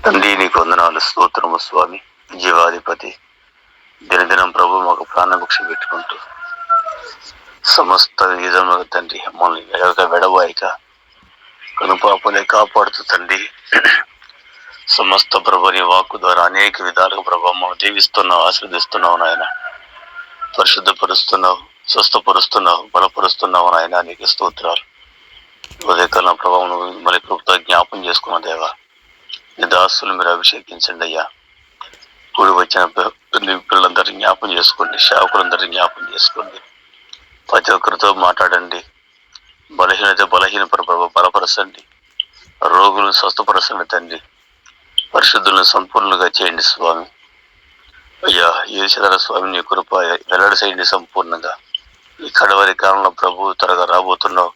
తండ్రి నీకు వందనాలు, స్తోత్రము స్వామి. జీవాధిపతి దినదినం ప్రభు మాకు ప్రాణభిక్ష పెట్టుకుంటూ సమస్త విధములుగా తండ్రి మమ్మల్ని వెడవాయిక కనుపాపలే కాపాడుతూ తండ్రి సమస్త ప్రభుని వాక్కు ద్వారా అనేక విధాలుగా ప్రభావం దీవిస్తున్నావు, ఆశీర్దిస్తున్నావు నాయన. పరిశుద్ధపరుస్తున్నావు, స్వస్థపరుస్తున్నావు, బలపరుస్తున్నావు నాయన. నీకు స్తోత్రాలు. ఉదయకాలం ప్రభావం మళ్ళీ కృపతో జ్ఞాపం చేసుకున్న దేవా, నీ దాసులు మీరు అభిషేకించండి అయ్యా. కూడి వచ్చిన పిల్లలందరినీ జ్ఞాపం చేసుకోండి, సేవకులందరినీ జ్ఞాపం చేసుకోండి. ప్రతి ఒక్కరితో మాట్లాడండి. బలహీన ప్రభావ బలపరచండి, రోగులను స్వస్థపరచండి తండ్రి. పరిశుద్ధులను సంపూర్ణంగా చేయండి స్వామి. అయ్యా యేసుదార స్వామి నీ కృప వెల్లడి చేయండి సంపూర్ణంగా. ఈ కడవరి కాలంలో ప్రభు త్వరగా రాబోతున్నావు.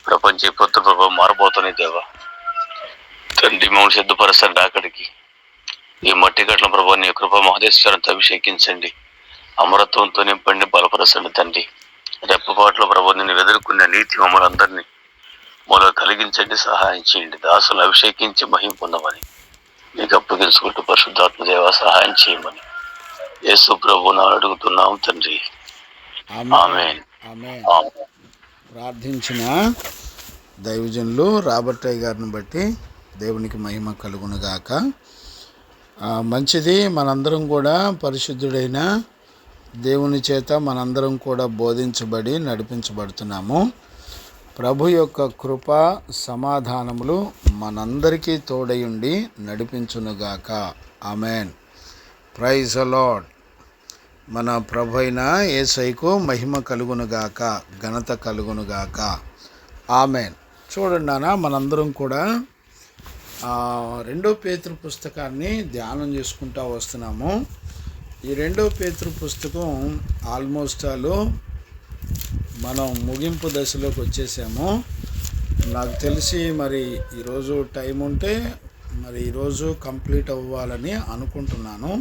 ప్రపంచ పొత్తు ప్రభావం మారబోతున్నాయి దేవా. తండ్రి మమ్మల్ని సిద్ధపరచండి అక్కడికి. ఈ మట్టి గట్ల ప్రభావ నీ కృప మహదేశ్వరంతో అభిషేకించండి. అమరత్వంతో నింపండి, బలపరచండి తండ్రి. రెప్పపాట్లో ప్రభావ నిన్ను ఎదుర్కొన్న నీతి మమ్మల్ని అందరినీ మూల కలిగించండి, సహాయం చేయండి. దాసులు అభిషేకించి మహిమ పొందమని నీకు అప్పగించుకుంటూ పరిశుద్ధాత్మ దేవ సహాయం చేయమని యేసు ప్రభువును అడుగుతున్నాం తండ్రి. ఆమేన్. ప్రార్థించిన దైవజనులు రాబర్టయ్య గారిని బట్టి దేవునికి మహిమ కలుగునుగాక. మంచిది. మనందరం కూడా పరిశుద్ధుడైన దేవుని చేత మనందరం కూడా బోధించబడి నడిపించబడుతున్నాము. ప్రభు యొక్క కృప సమాధానములు మనందరికీ తోడయుండి నడిపించునుగాక. ఆమెన్. Praise the Lord. మన ప్రభు అయిన యేసయ్యకు మహిమ కలుగునుగాక, ఘనత కలుగునుగాక. ఆమెన్. చూడండి నాన్న, మనందరం కూడా 2 పేతురు పుస్తకాన్ని ధ్యానం చేసుకుంటూ వస్తున్నాము. ఈ 2 పేతురు పుస్తకం ఆల్మోస్ట్ మనం ముగింపు దశలోకి వచ్చేసాము. నాకు తెలిసి మరి ఈరోజు టైం ఉంటే మరి ఈరోజు కంప్లీట్ అవ్వాలని అనుకుంటున్నాను.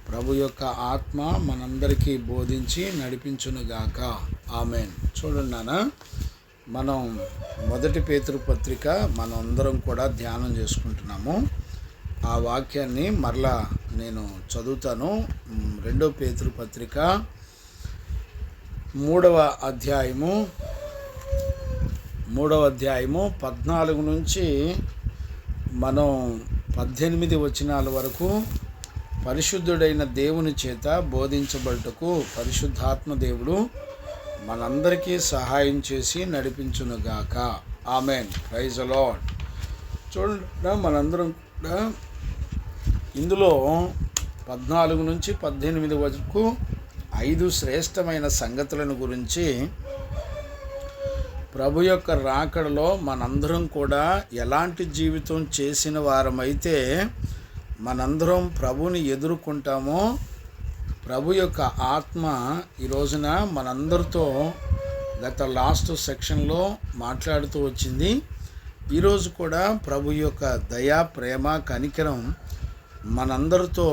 ప్రభు యొక్క ఆత్మ మనందరికీ బోధించి నడిపించునుగాక. ఆమెన్. చూడండి నాన్న, మనం 1 పేతురు పత్రిక మనం అందరం కూడా ధ్యానం చేసుకుంటున్నాము. ఆ వాక్యాన్ని మరలా నేను చదువుతాను. 2 పేతురు పత్రిక 3వ అధ్యాయము 14 నుంచి మనం 18 వచనాల వరకు పరిశుద్ధుడైన దేవుని చేత బోధించబడుటకు పరిశుద్ధాత్మ దేవుడు మనందరికీ సహాయం చేసి నడిపించునుగాక. ఆమెన్. Praise the Lord. చూడండి, మనందరం కూడా ఇందులో 14 నుంచి 18 వరకు 5 శ్రేష్టమైన సంగతులను గురించి, ప్రభు యొక్క రాకడలో మనందరం కూడా ఎలాంటి జీవితం చేసిన వారమైతే మనందరం ప్రభుని ఎదుర్కొంటామో, ప్రభు యొక్క ఆత్మ ఈ రోజున మనందరితో గత లాస్ట్ సెక్షన్లో మాట్లాడుతూ వచ్చింది. ఈరోజు కూడా ప్రభు యొక్క దయా, ప్రేమ, కనికరం మనందరితో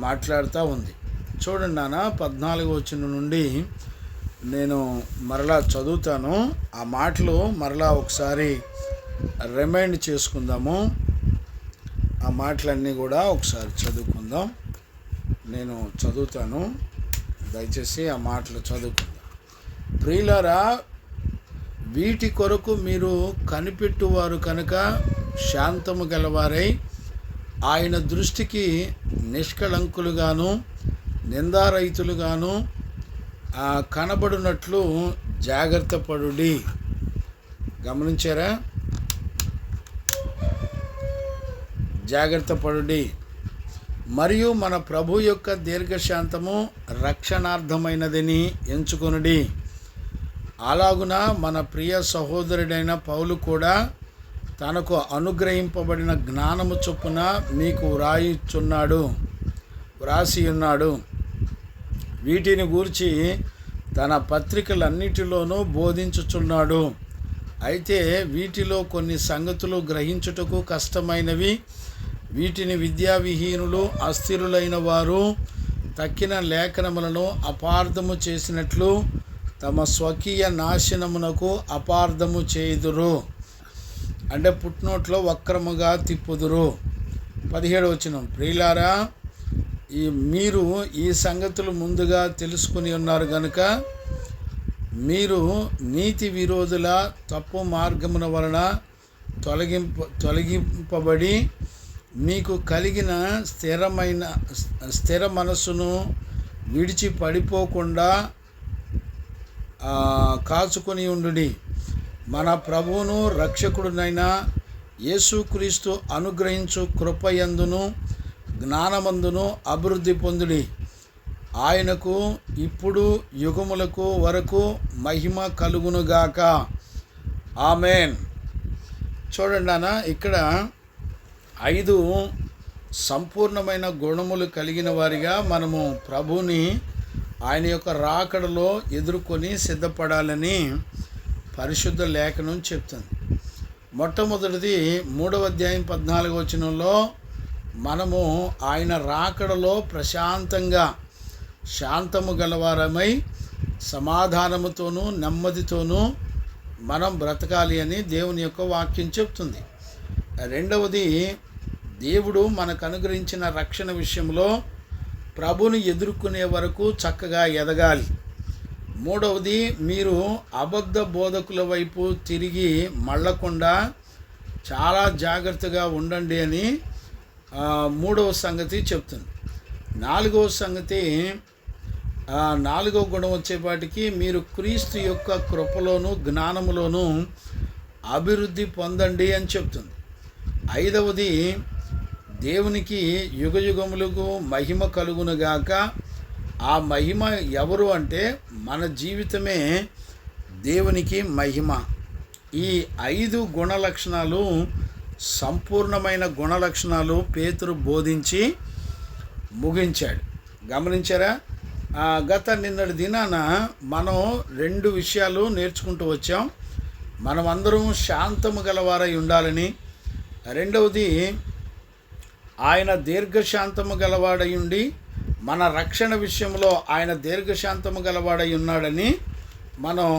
మాట్లాడుతూ ఉంది. చూడండి నాన్న, 14వ వచనం నుండి నేను మరలా చదువుతాను. ఆ మాటలు మరలా ఒకసారి రిమైండ్ చేసుకుందాము. ఆ మాటలన్నీ కూడా ఒకసారి చదువుకుందాం. నేను చదువుతాను, దయచేసి ఆ మాటలు చదువుకుందాం. ప్రియులారా, వీటి కొరకు మీరు కనిపెట్టువారు కనుక శాంతము గలవారై ఆయన దృష్టికి నిష్కళంకులుగాను నిందారహితులుగాను కనబడినట్లు జాగ్రత్త పడుడి. గమనించారా? జాగ్రత్త పడుడి. మరియు మన ప్రభు యొక్క దీర్ఘశాంతము రక్షణార్థమైనదని ఎంచుకొనుడి. అలాగున మన ప్రియ సహోదరుడైన పౌలు కూడా తనకు అనుగ్రహింపబడిన జ్ఞానము చొప్పున మీకు వ్రాసి ఉన్నాడు. వీటిని గూర్చి తన పత్రికలన్నిటిలోనూ బోధించుచున్నాడు. అయితే వీటిలో కొన్ని సంగతులు గ్రహించుటకు కష్టమైనవి. వీటిని విద్యావిహీనులు, అస్థిరులైన వారు తక్కిన లేఖనములను అపార్థము చేసినట్లు తమ స్వకీయ నాశనమునకు అపార్థము చేయుదురు. అంటే పుట్నోట్లో వక్రముగా తిప్పుదురు. 17వ వచనం, ప్రియులారా, మీరు ఈ సంగతులు ముందుగా తెలుసుకుని ఉన్నారు గనుక మీరు నీతి విరోధుల తప్పు మార్గమున వలన తొలగింపబడి మీకు కలిగిన స్థిర మనస్సును విడిచి పడిపోకుండా కాచుకొని ఉండుడి. మన ప్రభువును రక్షకుడునైన యేసుక్రీస్తు అనుగ్రహించు కృపయందును జ్ఞానమందును అభివృద్ధి పొందుడి. ఆయనకు ఇప్పుడు యుగములకు వరకు మహిమ కలుగునుగాక. ఆమేన్. చూడండి అన్న, ఇక్కడ 5 సంపూర్ణమైన గుణములు కలిగిన వారిగా మనము ప్రభువుని ఆయన యొక్క రాకడలో ఎదుర్కొని సిద్ధపడాలని పరిశుద్ధ లేఖనం చెప్తుంది. మొట్టమొదటిది 3వ అధ్యాయం 14వ వచనంలో మనము ఆయన రాకడలో ప్రశాంతంగా శాంతము గలవారమై సమాధానముతోనూ నెమ్మదితోనూ మనం బ్రతకాలి అని దేవుని యొక్క వాక్యం చెప్తుంది. రెండవది, దేవుడు మనకు అనుగ్రహించిన రక్షణ విషయంలో ప్రభుని ఎదుర్కొనే వరకు చక్కగా ఎదగాలి. మూడవది, మీరు అబద్ధ బోధకుల వైపు తిరిగి మళ్ళకుండా చాలా జాగ్రత్తగా ఉండండి అని 3వ సంగతి చెప్తుంది. 4వ సంగతి, 4వ గుణం వచ్చేపాటికి మీరు క్రీస్తు యొక్క కృపలోను జ్ఞానములోను అభివృద్ధి పొందండి అని చెప్తుంది. 5వది, దేవునికి యుగయుగములకు మహిమ కలుగునుగాక. ఆ మహిమ ఎవరు అంటే మన జీవితమే దేవునికి మహిమ. ఈ 5 గుణలక్షణాలు సంపూర్ణమైన గుణలక్షణాలు పేతురు బోధించి ముగించాడు. గమనించారా? నిన్నటి దినాన మనం 2 విషయాలు నేర్చుకుంటూ వచ్చాం. మనమందరం శాంతము గలవారై ఉండాలని, రెండవది ఆయన దీర్ఘశాంతము గలవాడై ఉండి మన రక్షణ విషయంలో ఆయన దీర్ఘశాంతము గలవాడై ఉన్నాడని మనం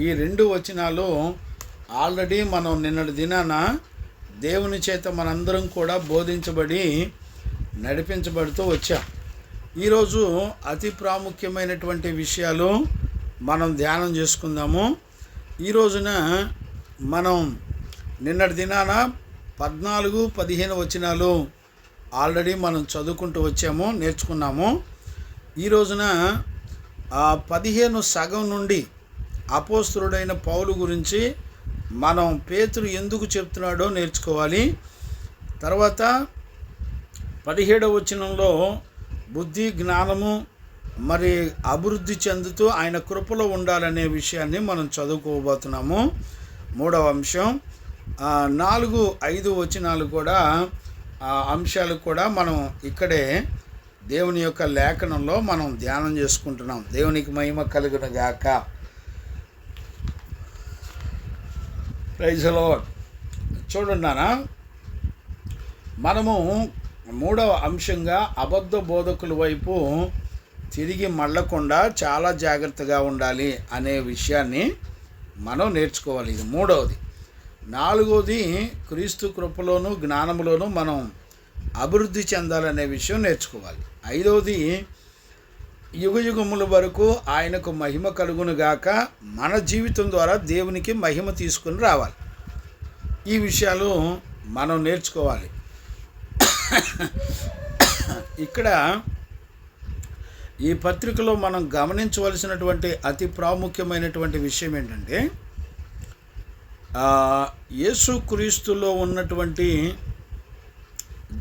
ఈ 2 వచనాలు ఆల్రెడీ మనం నిన్నటి దినాన దేవుని చేత మనందరం కూడా బోధించబడి నడిపించబడుతూ వచ్చాం. ఈరోజు అతి ప్రాముఖ్యమైనటువంటి విషయాలు మనం ధ్యానం చేసుకుందాము. ఈ రోజున మనం నిన్నటి దినాన 14, 15 వచనాలు ఆల్రెడీ మనం చదువుకుంటూ వచ్చాము, నేర్చుకున్నాము. ఈ రోజున 15 సగం నుండి అపోస్తలుడైన పౌలు గురించి మనం పేతురు ఎందుకు చెప్తున్నాడో నేర్చుకోవాలి. తర్వాత 17వ వచనంలో బుద్ధి జ్ఞానము మరి అభివృద్ధి చెందుతూ ఆయన కృపలో ఉండాలనే విషయాన్ని మనం చదువుకోబోతున్నాము. 3వ అంశం. 4, 5 వచనాలు కూడా అంశాలు కూడా మనం ఇక్కడే దేవుని యొక్క లేఖనంలో మనం ధ్యానం చేసుకుంటున్నాం. దేవునికి మహిమ కలుగునుగాక. Praise the Lord. చూడండి, మనము 3వ అంశంగా అబద్ధ బోధకుల వైపు తిరిగి మళ్ళకుండా చాలా జాగ్రత్తగా ఉండాలి అనే విషయాన్ని మనం నేర్చుకోవాలి. ఇది 3వది. 4వది, క్రీస్తు కృపలోను జ్ఞానంలోను మనం అభివృద్ధి చెందాలనే విషయం నేర్చుకోవాలి. 5వది, యుగయుగముల వరకు ఆయనకు మహిమ కలుగునుగాక. మన జీవితం ద్వారా దేవునికి మహిమ తీసుకుని రావాలి. ఈ విషయాలు మనం నేర్చుకోవాలి. ఇక్కడ ఈ పత్రికలో మనం గమనించవలసినటువంటి అతి ప్రాముఖ్యమైనటువంటి విషయం ఏంటంటే, యేసుక్రీస్తులో ఉన్నటువంటి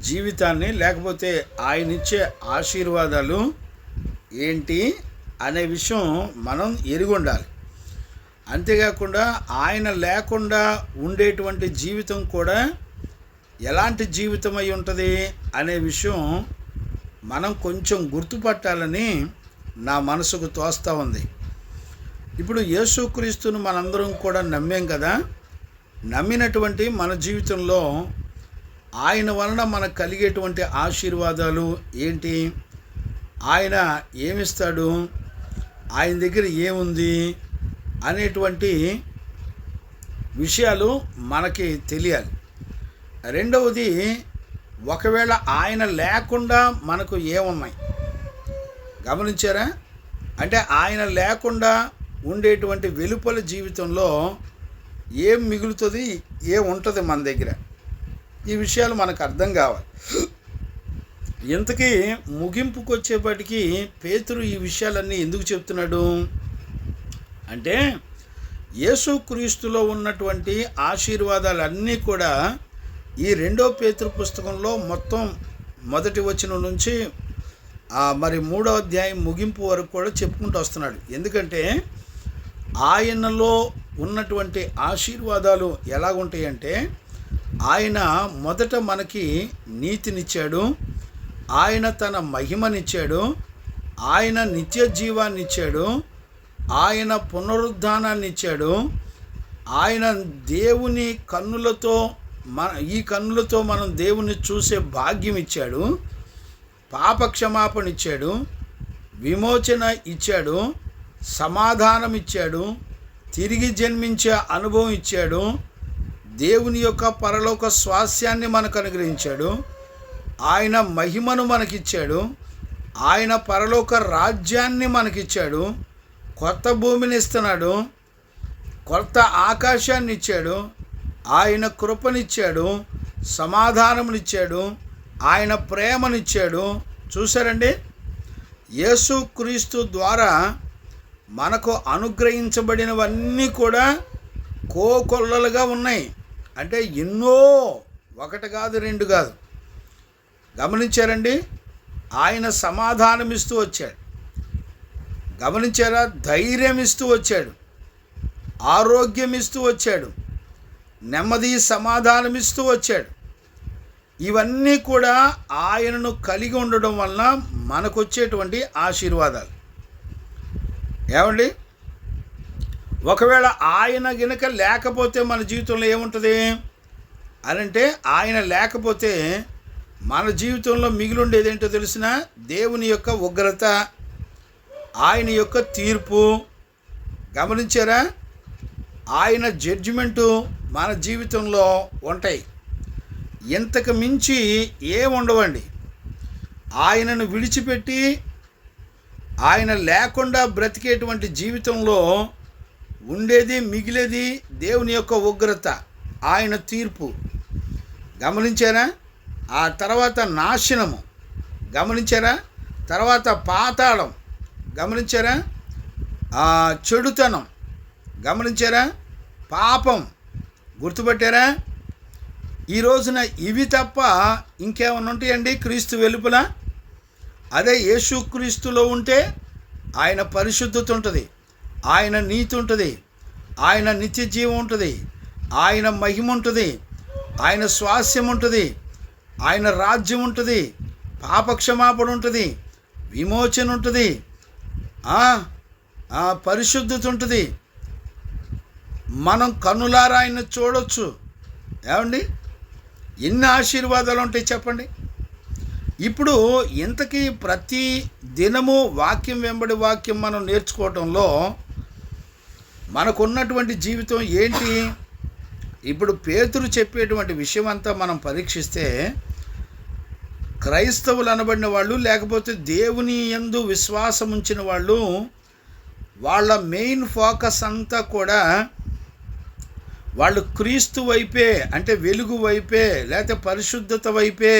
జీవితాన్ని, లేకపోతే ఆయన ఇచ్చే ఆశీర్వాదాలు ఏంటి అనే విషయం మనం ఎరిగి ఉండాలి. అంతేకాకుండా ఆయన లేకుండా ఉండేటువంటి జీవితం కూడా ఎలాంటి జీవితం అయి ఉంటుంది అనే విషయం మనం కొంచెం గుర్తుపట్టాలని నా మనసుకు తోస్తూ ఉంది. ఇప్పుడు యేసుక్రీస్తును మనందరం కూడా నమ్మాం కదా. నమ్మినటువంటి మన జీవితంలో ఆయన వలన మనకు కలిగేటువంటి ఆశీర్వాదాలు ఏంటి, ఆయన ఏమిస్తాడు, ఆయన దగ్గర ఏముంది అనేటువంటి విషయాలు మనకి తెలియాలి. రెండవది, ఒకవేళ ఆయన లేకుండా మనకు ఏమున్నాయి గమనించారా? అంటే ఆయన లేకుండా ఉండేటువంటి వెలుపల జీవితంలో ఏం మిగులుతుంది, ఏం ఉంటుంది మన దగ్గర? ఈ విషయాలు మనకు అర్థం కావాలి. ఇంతకీ ముగింపుకు వచ్చేప్పటికీ పేతురు ఈ విషయాలన్నీ ఎందుకు చెప్తున్నాడు అంటే, యేసుక్రీస్తులో ఉన్నటువంటి ఆశీర్వాదాలన్నీ కూడా ఈ 2వ పేతురు పుస్తకంలో మొత్తం మొదటి వచనం నుంచి మరి 3వ అధ్యాయం ముగింపు వరకు కూడా చెప్పుకుంటూ వస్తున్నాడు. ఎందుకంటే ఆయనలో ఉన్నటువంటి ఆశీర్వాదాలు ఎలాగుంటాయంటే, ఆయన మొదట మనకి నీతినిచ్చాడు, ఆయన తన మహిమనిచ్చాడు, ఆయన నిత్య జీవాన్ని ఇచ్చాడు, ఆయన పునరుద్ధానాన్ని ఇచ్చాడు, ఆయన దేవుని కన్నులతో ఈ కన్నులతో మనం దేవుని చూసే భాగ్యం ఇచ్చాడు, పాప క్షమాపణ ఇచ్చాడు, విమోచన ఇచ్చాడు, సమాధానం ఇచ్చాడు, తిరిగి జన్మించే అనుభవం ఇచ్చాడు, దేవుని యొక్క పరలోక స్వాస్యాన్ని మనకు అనుగ్రహించాడు, ఆయన మహిమను మనకిచ్చాడు, ఆయన పరలోక రాజ్యాన్ని మనకిచ్చాడు, కొత్త భూమిని ఇస్తున్నాడు, కొత్త ఆకాశాన్ని ఇచ్చాడు, ఆయన కృపనిచ్చాడు, సమాధానమునిచ్చాడు, ఆయన ప్రేమనిచ్చాడు. చూసారండి, యేసుక్రీస్తు ద్వారా మనకు అనుగ్రహించబడినవన్నీ కూడా కోకొల్లలుగా ఉన్నాయి. అంటే ఎన్నో, ఒకటి కాదు, 2 కాదు. గమనించారండి? ఆయన సమాధానం ఇస్తూ వచ్చాడు, గమనించారా? ధైర్యం ఇస్తూ వచ్చాడు, ఆరోగ్యం ఇస్తూ వచ్చాడు, నెమ్మది సమాధానం ఇస్తూ వచ్చాడు. ఇవన్నీ కూడా ఆయనను కలిగి ఉండడం వలన మనకు వచ్చేటువంటి ఆశీర్వాదాలు. ఏమండి, ఒకవేళ ఆయన గనుక లేకపోతే మన జీవితంలో ఏముంటుంది అనంటే, ఆయన లేకపోతే మన జీవితంలో మిగిలిండేది ఏంటో తెలిసిన దేవుని యొక్క ఉగ్రత, ఆయన యొక్క తీర్పు. గమనించారా? ఆయన జడ్జిమెంటు మన జీవితంలో ఉంటాయి. ఇంతకు మించి ఏముండవండి. ఆయనను విడిచిపెట్టి ఆయన లేకుండా బ్రతికేటువంటి జీవితంలో ఉండేది, మిగిలేది దేవుని యొక్క ఉగ్రత, ఆయన తీర్పు. గమనించారా? ఆ తర్వాత నాశనము. గమనించారా? తర్వాత పాతాళం. గమనించారా? చెడుతనం. గమనించారా? పాపం. గుర్తుపట్టారా? ఈ రోజున ఇవి తప్ప ఇంకేమైనా ఉంటాయండి క్రీస్తు వెలుపల? అదే యేసుక్రీస్తులో ఉంటే ఆయన పరిశుద్ధత ఉంటుంది, ఆయన నీతి ఉంటుంది, ఆయన నిత్య జీవం ఉంటుంది, ఆయన మహిమ ఉంటుంది, ఆయన స్వాస్యం ఉంటుంది, ఆయన రాజ్యం ఉంటుంది, పాపక్షమాపణ ఉంటుంది, విమోచన ఉంటుంది, పరిశుద్ధత ఉంటుంది. మనం కన్నులారా ఆయన చూడొచ్చు. ఏమండి, ఎన్ని ఆశీర్వాదాలు ఉంటాయి చెప్పండి. ఇప్పుడు ఇంతకీ ప్రతి దినము వాక్యం వెంబడి వాక్యం మనం నేర్చుకోవటంలో మనకున్నటువంటి జీవితం ఏంటి? ఇప్పుడు పేతురు చెప్పేటువంటి విషయం అంతా మనం పరీక్షిస్తే, క్రైస్తవులు అనబడిన వాళ్ళు, లేకపోతే దేవుని యందు విశ్వాసం ఉంచిన వాళ్ళు, వాళ్ళ మెయిన్ ఫోకస్ అంతా కూడా వాళ్ళు క్రీస్తు వైపే, అంటే వెలుగు వైపే, లేకపోతే పరిశుద్ధత వైపే,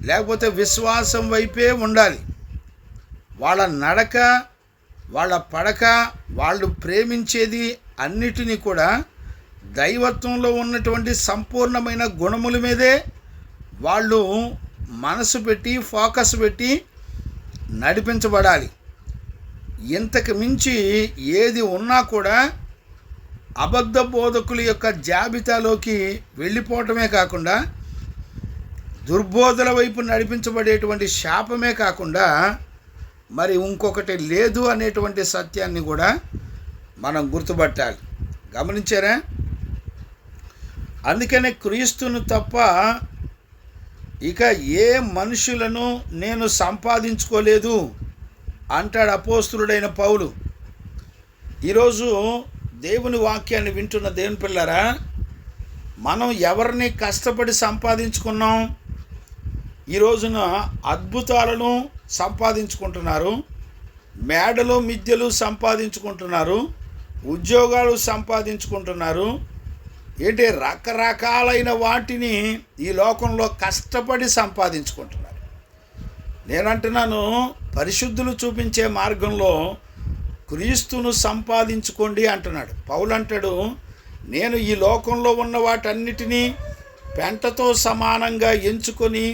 లేకపోతే విశ్వాసం వైపే ఉండాలి. వాళ్ళ నడక, వాళ్ళ పడక, వాళ్ళు ప్రేమించేది అన్నిటినీ కూడా దైవత్వంలో ఉన్నటువంటి సంపూర్ణమైన గుణముల మీదే వాళ్ళు మనసు పెట్టి, ఫోకస్ పెట్టి నడిపించబడాలి. ఇంతకు మించి ఏది ఉన్నా కూడా అబద్ధ బోధకుల యొక్క జాబితాలోకి వెళ్ళిపోవటమే కాకుండా, దుర్బోధల వైపు నడిపించబడేటువంటి శాపమే కాకుండా మరి ఇంకొకటి లేదు అనేటువంటి సత్యాన్ని కూడా మనం గుర్తుపట్టాలి. గమనించారా? అందుకనే క్రీస్తును తప్ప ఇక ఏ మనుషులను నేను సంపాదించుకోలేదు అంటాడు అపోస్తులుడైన పౌలు. ఈరోజు దేవుని వాక్యాన్ని వింటున్న దేవుని పిల్లరా, మనం ఎవరిని కష్టపడి సంపాదించుకున్నాం? ఈ రోజున అద్భుతాలను సంపాదించుకుంటున్నారు, మేడలు మిద్దెలు సంపాదించుకుంటున్నారు, ఉద్యోగాలు సంపాదించుకుంటున్నారు, ఏంటి రకరకాలైన వాటిని ఈ లోకంలో కష్టపడి సంపాదించుకుంటున్నారు. నేనంటున్నాను, పరిశుద్ధులు చూపించే మార్గంలో క్రీస్తును సంపాదించుకోండి అంటున్నాడు. పౌలు అంటాడు, నేను ఈ లోకంలో ఉన్న వాటన్నిటినీ పెంటతో సమానంగా ఎంచుకొని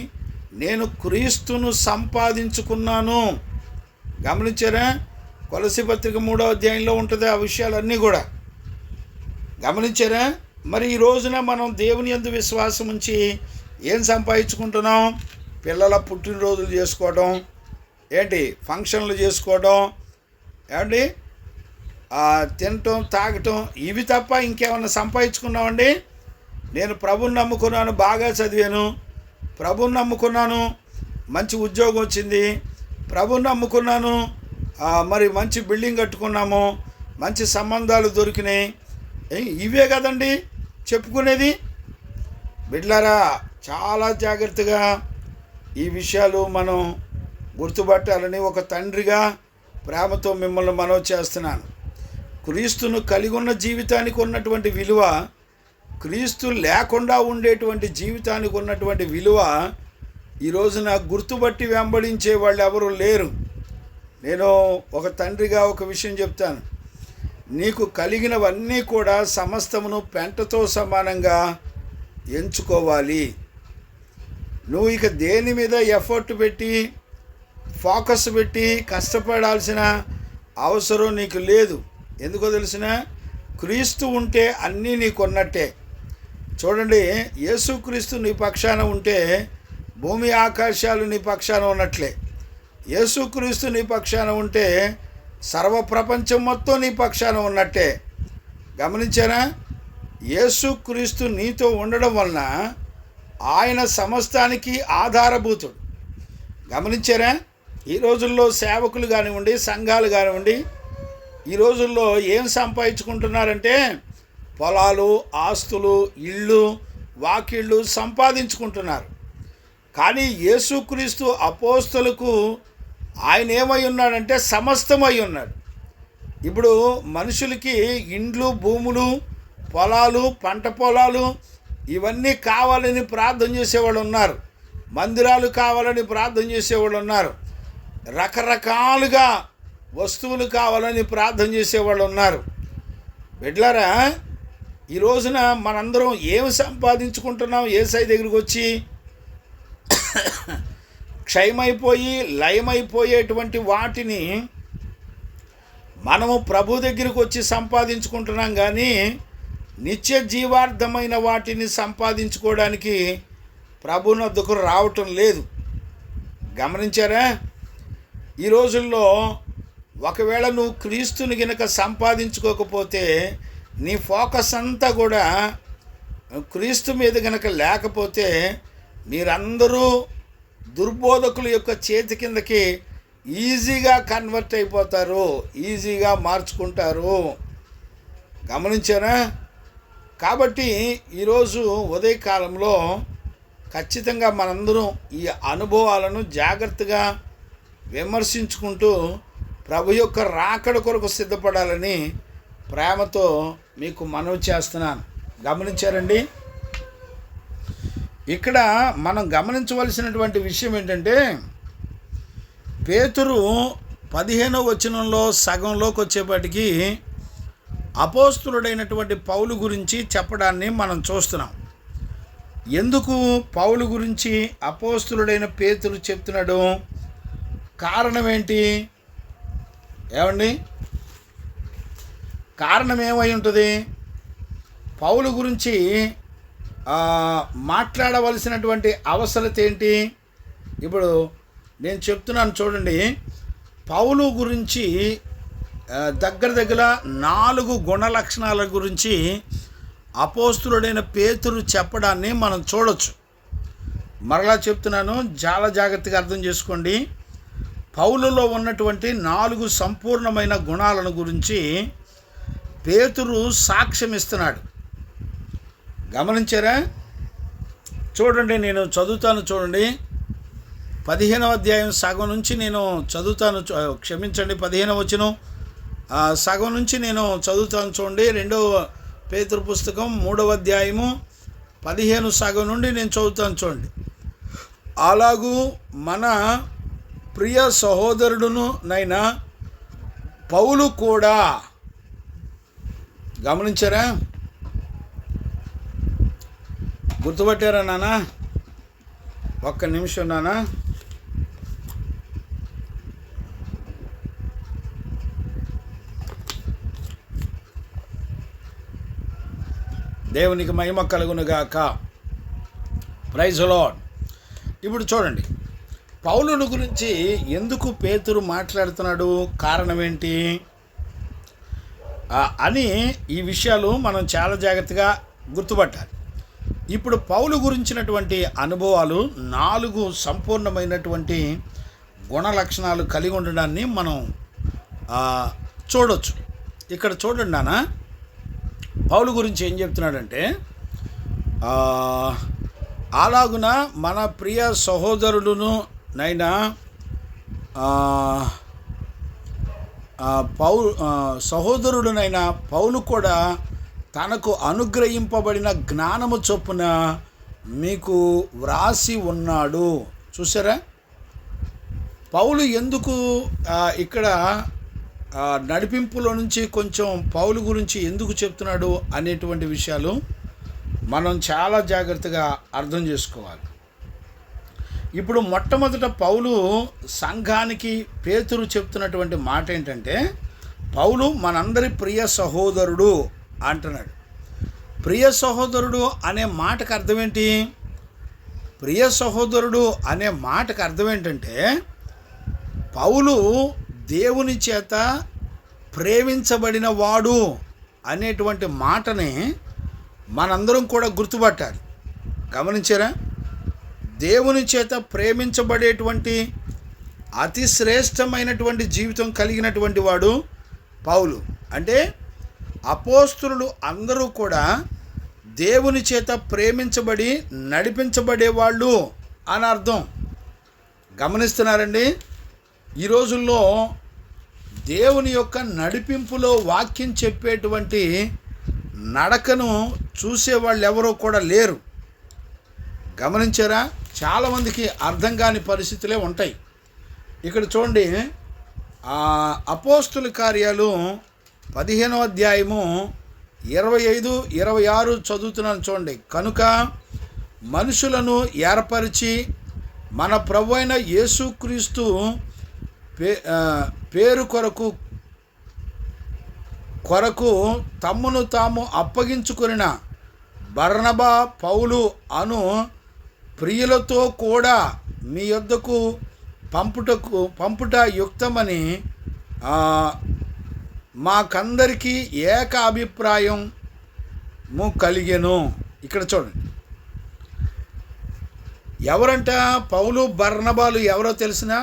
నేను క్రీస్తును సంపాదించుకున్నాను. గమనించారా? కొలసీ పత్రిక 3వ అధ్యాయంలో ఉంటుంది ఆ విషయాలన్నీ కూడా. గమనించారా? మరి ఈ రోజున మనం దేవుని యందు విశ్వాసం ఉంచి ఏం సంపాదించుకుంటున్నాం? పిల్లల పుట్టినరోజులు చేసుకోవడం, ఏంటి ఫంక్షన్లు చేసుకోవడం, ఏమండి తినటం తాగటం, ఇవి తప్ప ఇంకేమన్నా సంపాదించుకున్నామండి? నేను ప్రభుని నమ్ముకున్నాను, బాగా చదివాను, ప్రభుని నమ్ముకున్నాను, మంచి ఉద్యోగం వచ్చింది, ప్రభుని నమ్ముకున్నాను, మరి మంచి బిల్డింగ్ కట్టుకున్నాము, మంచి సంబంధాలు దొరికినాయి, ఇవే కదండి చెప్పుకునేది. బిడ్డలారా, చాలా జాగ్రత్తగా ఈ విషయాలు మనం గుర్తుపట్టాలని ఒక తండ్రిగా ప్రేమతో మిమ్మల్ని మనవి చేస్తున్నాను. క్రీస్తును కలిగి ఉన్న జీవితానికి ఉన్నటువంటి విలువ, క్రీస్తు లేకుండా ఉండేటువంటి జీవితానికి ఉన్నటువంటి విలువ ఈ రోజున గుర్తుపట్టి వెంబడించే వాళ్ళు ఎవరు లేరు. నేను ఒక తండ్రిగా ఒక విషయం చెప్తాను. నీకు కలిగినవన్నీ కూడా సమస్తమును పెంటతో సమానంగా ఎంచుకోవాలి. నువ్వు ఇక దేని మీద ఎఫర్ట్ పెట్టి ఫోకస్ పెట్టి కష్టపడాల్సిన అవసరం నీకు లేదు. ఎందుకో తెలిసిన, క్రీస్తు ఉంటే అన్నీ నీకున్నట్టే. చూడండి, యేసుక్రీస్తు నీ పక్షాన ఉంటే భూమి ఆకాశాలు నీ పక్షాన ఉన్నట్లే. యేసుక్రీస్తు నీ పక్షాన ఉంటే సర్వప్రపంచం మొత్తం నీ పక్షాన ఉన్నట్టే. గమనించారా? యేసుక్రీస్తు నీతో ఉండడం వలన ఆయన సమస్తానికి ఆధారభూతుడు. గమనించారా? ఈ రోజుల్లో సేవకులు కానివ్వండి, సంఘాలు కానివ్వండి, ఈ రోజుల్లో ఏం సంపాదించుకుంటున్నారంటే పొలాలు, ఆస్తులు, ఇళ్ళు, వాకిళ్ళు సంపాదించుకుంటున్నారు. కానీ యేసుక్రీస్తు అపోస్తలకు ఆయన ఏమై ఉన్నాడంటే సమస్తమై ఉన్నాడు. ఇప్పుడు మనుషులకి ఇండ్లు, భూములు, పొలాలు, పంట పొలాలు ఇవన్నీ కావాలని ప్రార్థన చేసేవాళ్ళు ఉన్నారు, మందిరాలు కావాలని ప్రార్థన చేసేవాళ్ళు ఉన్నారు, రకరకాలుగా వస్తువులు కావాలని ప్రార్థన చేసేవాళ్ళు ఉన్నారు. బిడ్డలారా, ఈ రోజున మనందరం ఏమి సంపాదించుకుంటున్నాం? యేసయ్య దగ్గరికి వచ్చి క్షయమైపోయి లయమైపోయేటువంటి వాటిని మనము ప్రభు దగ్గరికి వచ్చి సంపాదించుకుంటున్నాం, కానీ నిత్య జీవార్థమైన వాటిని సంపాదించుకోవడానికి ప్రభుని వద్దకు రావటం లేదు. గమనించారా? ఈ రోజుల్లో ఒకవేళ నువ్వు క్రీస్తుని గనక సంపాదించుకోకపోతే నీ ఫోకస్ అంతా కూడా క్రీస్తు మీద గనక లేకపోతే మీరందరూ దుర్బోధకుల యొక్క చేతి కిందకి ఈజీగా కన్వర్ట్ అయిపోతారు, ఈజీగా మార్చుకుంటారు. గమనించారా? కాబట్టి ఈరోజు ఉదయకాలంలో ఖచ్చితంగా మనందరం ఈ అనుభవాలను జాగ్రత్తగా విమర్శించుకుంటూ ప్రభు యొక్క రాకడ కొరకు సిద్ధపడాలని ప్రేమతో మీకు మనవి చేస్తున్నాను. గమనించారండి? ఇక్కడ మనం గమనించవలసినటువంటి విషయం ఏంటంటే, పేతురు 15వ వచనంలో సగంలోకి వచ్చేపాటికి అపోస్తులుడైనటువంటి పౌలు గురించి చెప్పడాన్ని మనం చూస్తున్నాం. ఎందుకు పౌలు గురించి అపోస్తులుడైన పేతురు చెప్తున్నాడు? కారణం ఏంటి? ఏమండి, కారణం ఏమై ఉంటుంది? పౌలు గురించి మాట్లాడవలసినటువంటి అవసరత ఏంటి? ఇప్పుడు నేను చెప్తున్నాను చూడండి. పౌలు గురించి దగ్గర 4 గుణ లక్షణాల గురించి అపోస్తులుడైన పేతురు చెప్పడాన్ని మనం చూడొచ్చు. మరలా చెప్తున్నాను, చాలా జాగ్రత్తగా అర్థం చేసుకోండి. పౌలులో ఉన్నటువంటి 4 సంపూర్ణమైన గుణాలను గురించి పేతురు సాక్ష్యం ఇస్తున్నాడు. గమనించారా? చూడండి, నేను చదువుతాను చూడండి. 15వ అధ్యాయం సగం నుంచి నేను చదువుతాను. క్షమించండి, 15వ వచనం సగం నుంచి నేను చదువుతాను. చూడండి, 2వ పేతురు పుస్తకం 3వ అధ్యాయము 15 సగం నుండి నేను చదువుతాను. చూడండి, అలాగూ మన ప్రియ సహోదరుడును నైనా పౌలు కూడా, గమనించారా, గుర్తుపట్టారా నాన్న? ఒక్క నిమిషం నాన్న. దేవునికి మహిమ కలుగునుగాక. Praise the Lord. ఇప్పుడు చూడండి, పౌలుని గురించి ఎందుకు పేతురు మాట్లాడుతున్నాడు, కారణం ఏంటి అని ఈ విషయాలు మనం చాలా జాగ్రత్తగా గుర్తుపట్టాలి. ఇప్పుడు పౌలు గురించినటువంటి అనుభవాలు 4 సంపూర్ణమైనటువంటి గుణ లక్షణాలు కలిగి ఉండడాన్ని మనం చూడొచ్చు. ఇక్కడ చూడండి నాన్న, పౌలు గురించి ఏం చెప్తున్నాడంటే, అలాగున మన ప్రియ సహోదరుడును నైనా సహోదరుడునైనా పౌలు కూడా తనకు అనుగ్రహింపబడిన జ్ఞానము చొప్పున మీకు వ్రాసి ఉన్నాడు. చూసారా, పౌలు ఎందుకు ఇక్కడ నడిపింపులో నుంచి కొంచెం పౌలు గురించి ఎందుకు చెప్తున్నాడు అనేటువంటి విషయాలు మనం చాలా జాగ్రత్తగా అర్థం చేసుకోవాలి. ఇప్పుడు మొట్టమొదట పౌలు సంఘానికి పేతురు చెప్తున్నటువంటి మాట ఏంటంటే, పౌలు మనందరి ప్రియ సహోదరుడు అంటున్నాడు. ప్రియ సహోదరుడు అనే మాటకు అర్థం ఏంటి? ప్రియ సహోదరుడు అనే మాటకు అర్థం ఏంటంటే, పౌలు దేవుని చేత ప్రేమించబడిన వాడు అనేటువంటి మాటని మనందరం కూడా గుర్తుపట్టాలి. గమనించారా? దేవుని చేత ప్రేమించబడేటువంటి అతి శ్రేష్టమైనటువంటి జీవితం కలిగినటువంటి వాడు పౌలు. అంటే అపోస్తులు అందరూ కూడా దేవుని చేత ప్రేమించబడి నడిపించబడేవాళ్ళు అని అర్థం. గమనిస్తున్నారండి? ఈ రోజుల్లో దేవుని యొక్క నడిపింపులో వాక్యం చెప్పేటువంటి నడకను చూసేవాళ్ళు ఎవరో కూడా లేరు. గమనించారా? చాలామందికి అర్థం కాని పరిస్థితులే ఉంటాయి. ఇక్కడ చూడండి, అపోస్తుల కార్యాలు 15వ అధ్యాయము 25, 26 చదువుతున్నాను. చూడండి, కనుక మనుషులను ఏర్పరిచి మన ప్రభువైన యేసుక్రీస్తు పేరు కొరకు తమ్మును తాము అప్పగించుకొనిన బర్నబా, పౌలు అను ప్రియులతో కూడా మీ యొద్దకు పంపుట యుక్తమని మాకందరికీ ఏక అభిప్రాయము కలిగెను. ఇక్కడ చూడండి, ఎవరంట పౌలు బర్నబాలు? ఎవరో తెలిసినా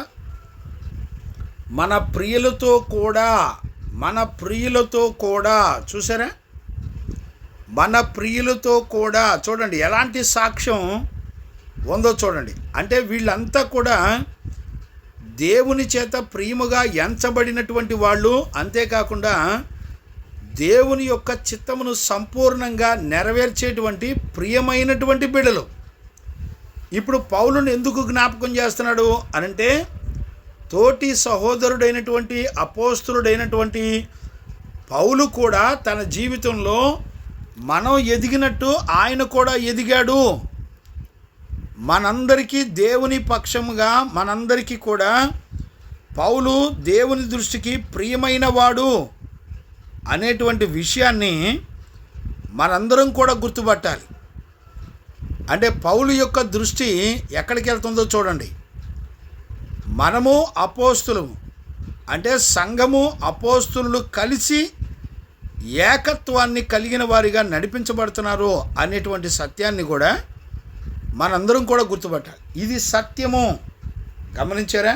మన ప్రియులతో కూడా చూసారా? మన ప్రియులతో కూడా. చూడండి ఎలాంటి సాక్ష్యం ఉందో చూడండి. అంటే వీళ్ళంతా కూడా దేవుని చేత ప్రియముగా ఎంచబడినటువంటి వాళ్ళు, అంతేకాకుండా దేవుని యొక్క చిత్తమును సంపూర్ణంగా నెరవేర్చేటువంటి ప్రియమైనటువంటి బిడ్డలు. ఇప్పుడు పౌలుని ఎందుకు జ్ఞాపకం చేస్తున్నాడు అనంటే, తోటి సహోదరుడైనటువంటి అపోస్తులుడైనటువంటి పౌలు కూడా తన జీవితంలో మనం ఎదిగినట్టు ఆయన కూడా ఎదిగాడు. మనందరికీ దేవుని పక్షముగా మనందరికీ కూడా పౌలు దేవుని దృష్టికి ప్రియమైన వాడు అనేటువంటి విషయాన్ని మనందరం కూడా గుర్తుపట్టాలి. అంటే పౌలు యొక్క దృష్టి ఎక్కడికి వెళ్తుందో చూడండి. మనము అపోస్తులము, అంటే సంఘము అపోస్తులు కలిసి ఏకత్వాన్ని కలిగిన వారిగా నడిపించబడుతున్నారు అనేటువంటి సత్యాన్ని కూడా మనందరం కూడా గుర్తుపట్టాలి. ఇది సత్యము. గమనించారా?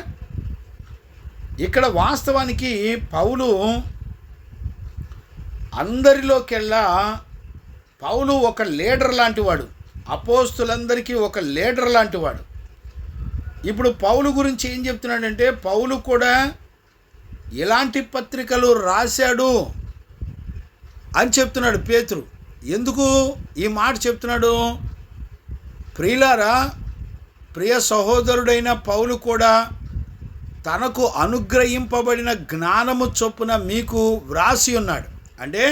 ఇక్కడ వాస్తవానికి పౌలు అందరిలోకెల్లా పౌలు ఒక లీడర్ లాంటివాడు. అపోస్తులందరికీ ఒక లీడర్ లాంటివాడు. ఇప్పుడు పౌలు గురించి ఏం చెప్తున్నాడంటే, పౌలు కూడా ఇలాంటి పత్రికలు రాశాడు అని చెప్తున్నాడు పేతురు. ఎందుకు ఈ మాట చెప్తున్నాడు? ప్రియులారా, ప్రియ సహోదరుడైన పౌలు కూడా తనకు అనుగ్రహింపబడిన జ్ఞానము చొప్పున మీకు వ్రాసి ఉన్నాడు. అంటే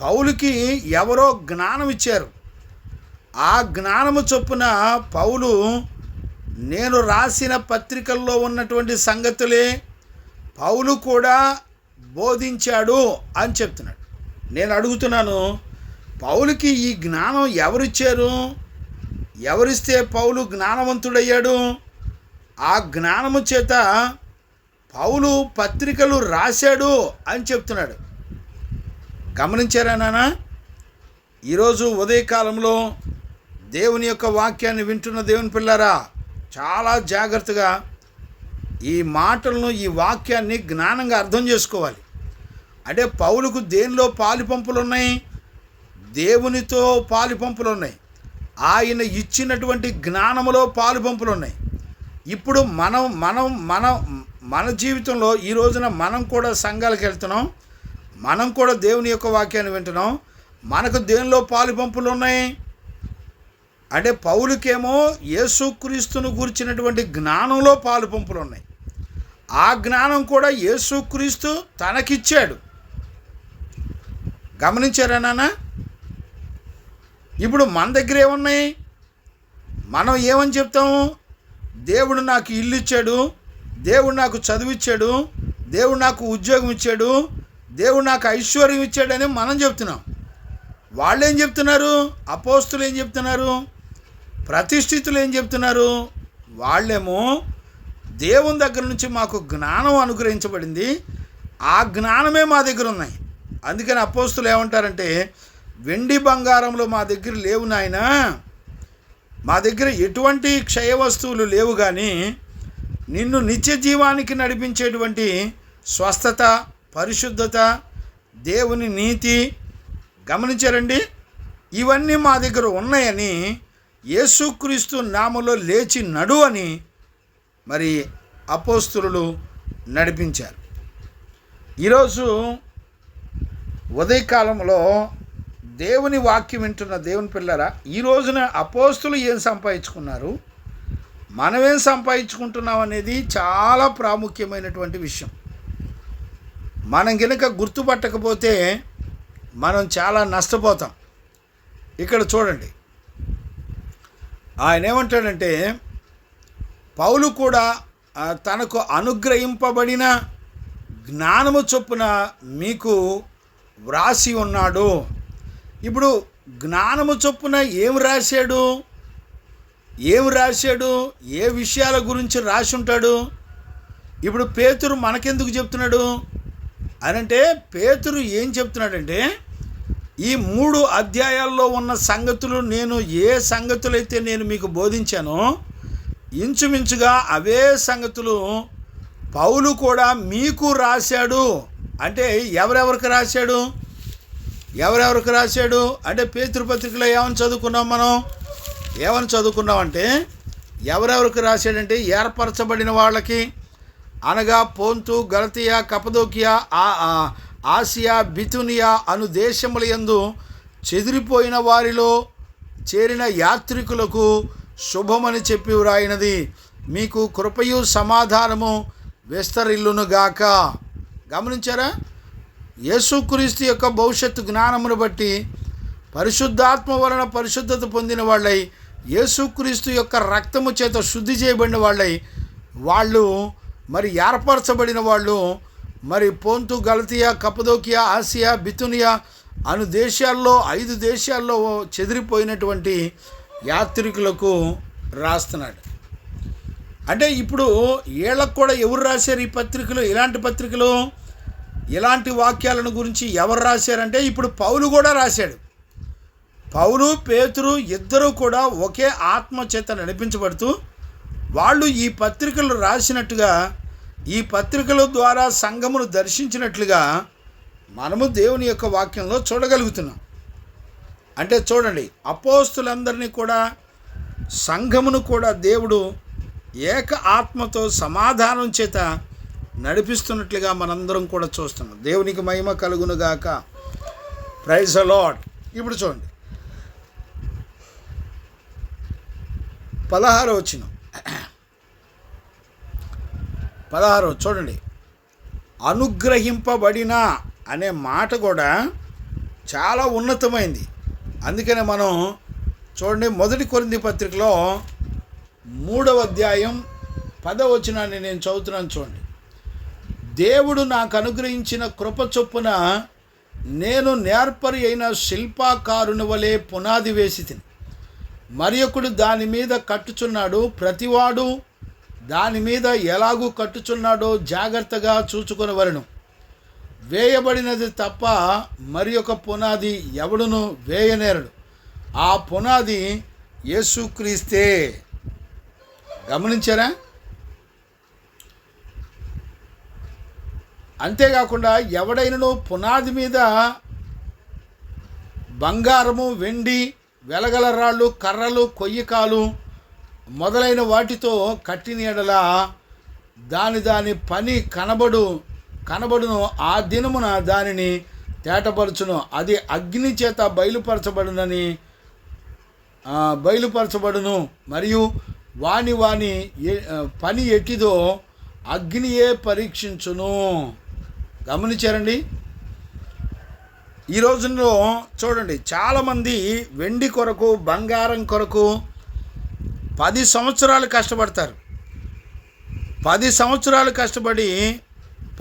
పౌలుకి ఎవరో జ్ఞానం ఇచ్చారు. ఆ జ్ఞానము చొప్పున పౌలు నేను రాసిన పత్రికల్లో ఉన్నటువంటి సంగతులే పౌలు కూడా బోధించాడు అని చెప్తున్నాడు. నేను అడుగుతున్నాను, పౌలుకి ఈ జ్ఞానం ఎవరిచ్చారు? ఎవరిస్తే పౌలు జ్ఞానవంతుడయ్యాడు? ఆ జ్ఞానము చేత పౌలు పత్రికలు రాశాడు అని చెప్తున్నాడు. గమనించారా నాన్న? ఈరోజు ఉదయకాలంలో దేవుని యొక్క వాక్యాన్ని వింటున్న దేవుని పిల్లారా, చాలా జాగ్రత్తగా ఈ మాటలను, ఈ వాక్యాన్ని జ్ఞానంగా అర్థం చేసుకోవాలి. అంటే పౌలుకు దేనిలో పాలిపంపులు ఉన్నాయి? దేవునితో పాలిపంపులు ఉన్నాయి. ఆయన ఇచ్చినటువంటి జ్ఞానములో పాలుపంపులు ఉన్నాయి. ఇప్పుడు మన జీవితంలో ఈ రోజున మనం కూడా సంఘాలకు వెళ్తున్నాం, మనం కూడా దేవుని యొక్క వాక్యాన్ని వింటున్నాం. మనకు దేనిలో పాలుపంపులు ఉన్నాయి? అంటే పౌలుకేమో యేసుక్రీస్తును గురించినటువంటి జ్ఞానంలో పాలుపంపులు ఉన్నాయి. ఆ జ్ఞానం కూడా యేసుక్రీస్తు తనకిచ్చాడు. గమనించారా నాన్న? ఇప్పుడు మన దగ్గర ఏమున్నాయి? మనం ఏమని చెప్తాము? దేవుడు నాకు ఇల్లు ఇచ్చాడు, దేవుడు నాకు చదువు ఇచ్చాడు, దేవుడు నాకు ఉద్యోగం ఇచ్చాడు, దేవుడు నాకు ఐశ్వర్యం ఇచ్చాడని మనం చెప్తున్నాం. వాళ్ళు ఏం చెప్తున్నారు? అపోస్తులు ఏం చెప్తున్నారు? ప్రతిష్ఠితులు ఏం చెప్తున్నారు? వాళ్ళేమో దేవుని దగ్గర నుంచి మాకు జ్ఞానం అనుగ్రహించబడింది, ఆ జ్ఞానమే మా దగ్గర ఉన్నాయి. అందుకని అపోస్తులు ఏమంటారంటే, వెండి బంగారంలో మా దగ్గర లేవు నాయనా, మా దగ్గర ఎటువంటి క్షయ వస్తువులు లేవు, కానీ నిన్ను నిత్య జీవానికి నడిపించేటువంటి స్వస్థత, పరిశుద్ధత, దేవుని నీతి, గమనించారండి, ఇవన్నీ మా దగ్గర ఉన్నాయని యేసుక్రీస్తు నామములో లేచి నడు అని మరి అపోస్తులు నడిపించారు. ఈరోజు ఉదయకాలంలో దేవుని వాక్యం వింటున్న దేవుని పిల్లరా, ఈ రోజున అపోస్తులు ఏం సంపాదించుకున్నారు, మనమేం సంపాదించుకుంటున్నాం అనేది చాలా ప్రాముఖ్యమైనటువంటి విషయం. మనం గనుక గుర్తుపట్టకపోతే మనం చాలా నష్టపోతాం. ఇక్కడ చూడండి, ఆయన ఏమంటాడంటే, పౌలు కూడా తనకు అనుగ్రహింపబడిన జ్ఞానము చొప్పున మీకు వ్రాసి ఉన్నాడు. ఇప్పుడు జ్ఞానము చొప్పున ఏం రాశాడు? ఏ విషయాల గురించి రాసి ఉంటాడు? ఇప్పుడు పేతురు మనకెందుకు చెప్తున్నాడు అనంటే, పేతురు ఏం చెప్తున్నాడంటే, ఈ 3 అధ్యాయాల్లో ఉన్న సంగతులు, నేను ఏ సంగతులైతే నేను మీకు బోధించానో ఇంచుమించుగా అవే సంగతులు పౌలు కూడా మీకు రాశాడు. అంటే ఎవరెవరికి రాశాడు అంటే, పేతురు పత్రికలో ఏమని చదువుకున్నాం మనం? ఏమని చదువుకున్నామంటే, ఎవరెవరికి రాశాడంటే, ఏర్పరచబడిన వాళ్ళకి, అనగా పొంతు, గలతియా, కపదోకియా, ఆసియా, బితునియా అను దేశముల యందు చెదిరిపోయిన వారిలో చేరిన యాత్రికులకు శుభమని చెప్పి వ్రాయినది. మీకు కృపయు సమాధానము విస్తరిల్లునుగాక. గమనించారా? యేసుక్రీస్తు యొక్క భవిష్యత్తు జ్ఞానమును బట్టి పరిశుద్ధాత్మ వలన పరిశుద్ధత పొందిన వాళ్ళై, యేసుక్రీస్తు యొక్క రక్తము చేత శుద్ధి చేయబడిన వాళ్ళై, వాళ్ళు మరి ఏర్పరచబడిన వాళ్ళు, మరి పొంతు, గలతియా, కపదోకియా, ఆసియా, బితునియా అను దేశాల్లో 5 దేశాల్లో చెదిరిపోయినటువంటి యాత్రికులకు రాస్తున్నాడు. అంటే ఇప్పుడు వీళ్ళకు కూడా ఎవరు రాశారు ఈ పత్రికలు? ఇలాంటి పత్రికలు, ఇలాంటి వాక్యాలను గురించి ఎవరు రాశారంటే, ఇప్పుడు పౌలు కూడా రాశాడు. పౌలు, పేతురు ఇద్దరూ కూడా ఒకే ఆత్మ చేత నడిపించబడుతూ వాళ్ళు ఈ పత్రికలు రాసినట్టుగా, ఈ పత్రికల ద్వారా సంఘమును దర్శించినట్లుగా మనము దేవుని యొక్క వాక్యంలో చూడగలుగుతున్నాం. అంటే చూడండి, అపోస్తులందరినీ కూడా, సంఘమును కూడా దేవుడు ఏక ఆత్మతో సమాధానం చేత నడిపిస్తున్నట్లుగా మనందరం కూడా చూస్తున్నాం. దేవునికి మహిమ కలుగునుగాక. Praise the Lord. ఇప్పుడు చూడండి 16వ వచనం. 16 చూడండి. అనుగ్రహింపబడిన అనే మాట కూడా చాలా ఉన్నతమైంది. అందుకనే మనం చూడండి 1 కొరింథీ పత్రికలో 3వ అధ్యాయం 10వ వచనాన్ని నేను చదువుతున్నాను. చూడండి. దేవుడు నాకు అనుగ్రహించిన కృప చొప్పున నేను నేర్పరి అయిన శిల్పాకారుని వలె పునాది వేసి తిని, మరి ఒకడు దాని మీద కట్టుచున్నాడు. ప్రతివాడు దాని మీద ఎలాగూ కట్టుచున్నాడో జాగ్రత్తగా చూచుకొనవలెను. వేయబడినది తప్ప మరి ఒక పునాది ఎవడును వేయనేరడు. ఆ పునాది యేసుక్రీస్తే. గమనించారా? అంతేకాకుండా ఎవడైనను పునాది మీద బంగారము, వెండి, వెలగల రాళ్ళు, కర్రలు, కొయ్యకాలు మొదలైన వాటితో కట్టిన యెడల దాని పని కనబడును. ఆ దినమున దానిని తేటపరచును. అది అగ్ని చేత బయలుపరచబడును. మరియు వాని పని ఎట్టిదో అగ్నియే పరీక్షించును. గమనించారండి? ఈ రోజుల్లో చూడండి, చాలామంది వెండి కొరకు, బంగారం కొరకు 10 సంవత్సరాలు కష్టపడతారు. 10 సంవత్సరాలు కష్టపడి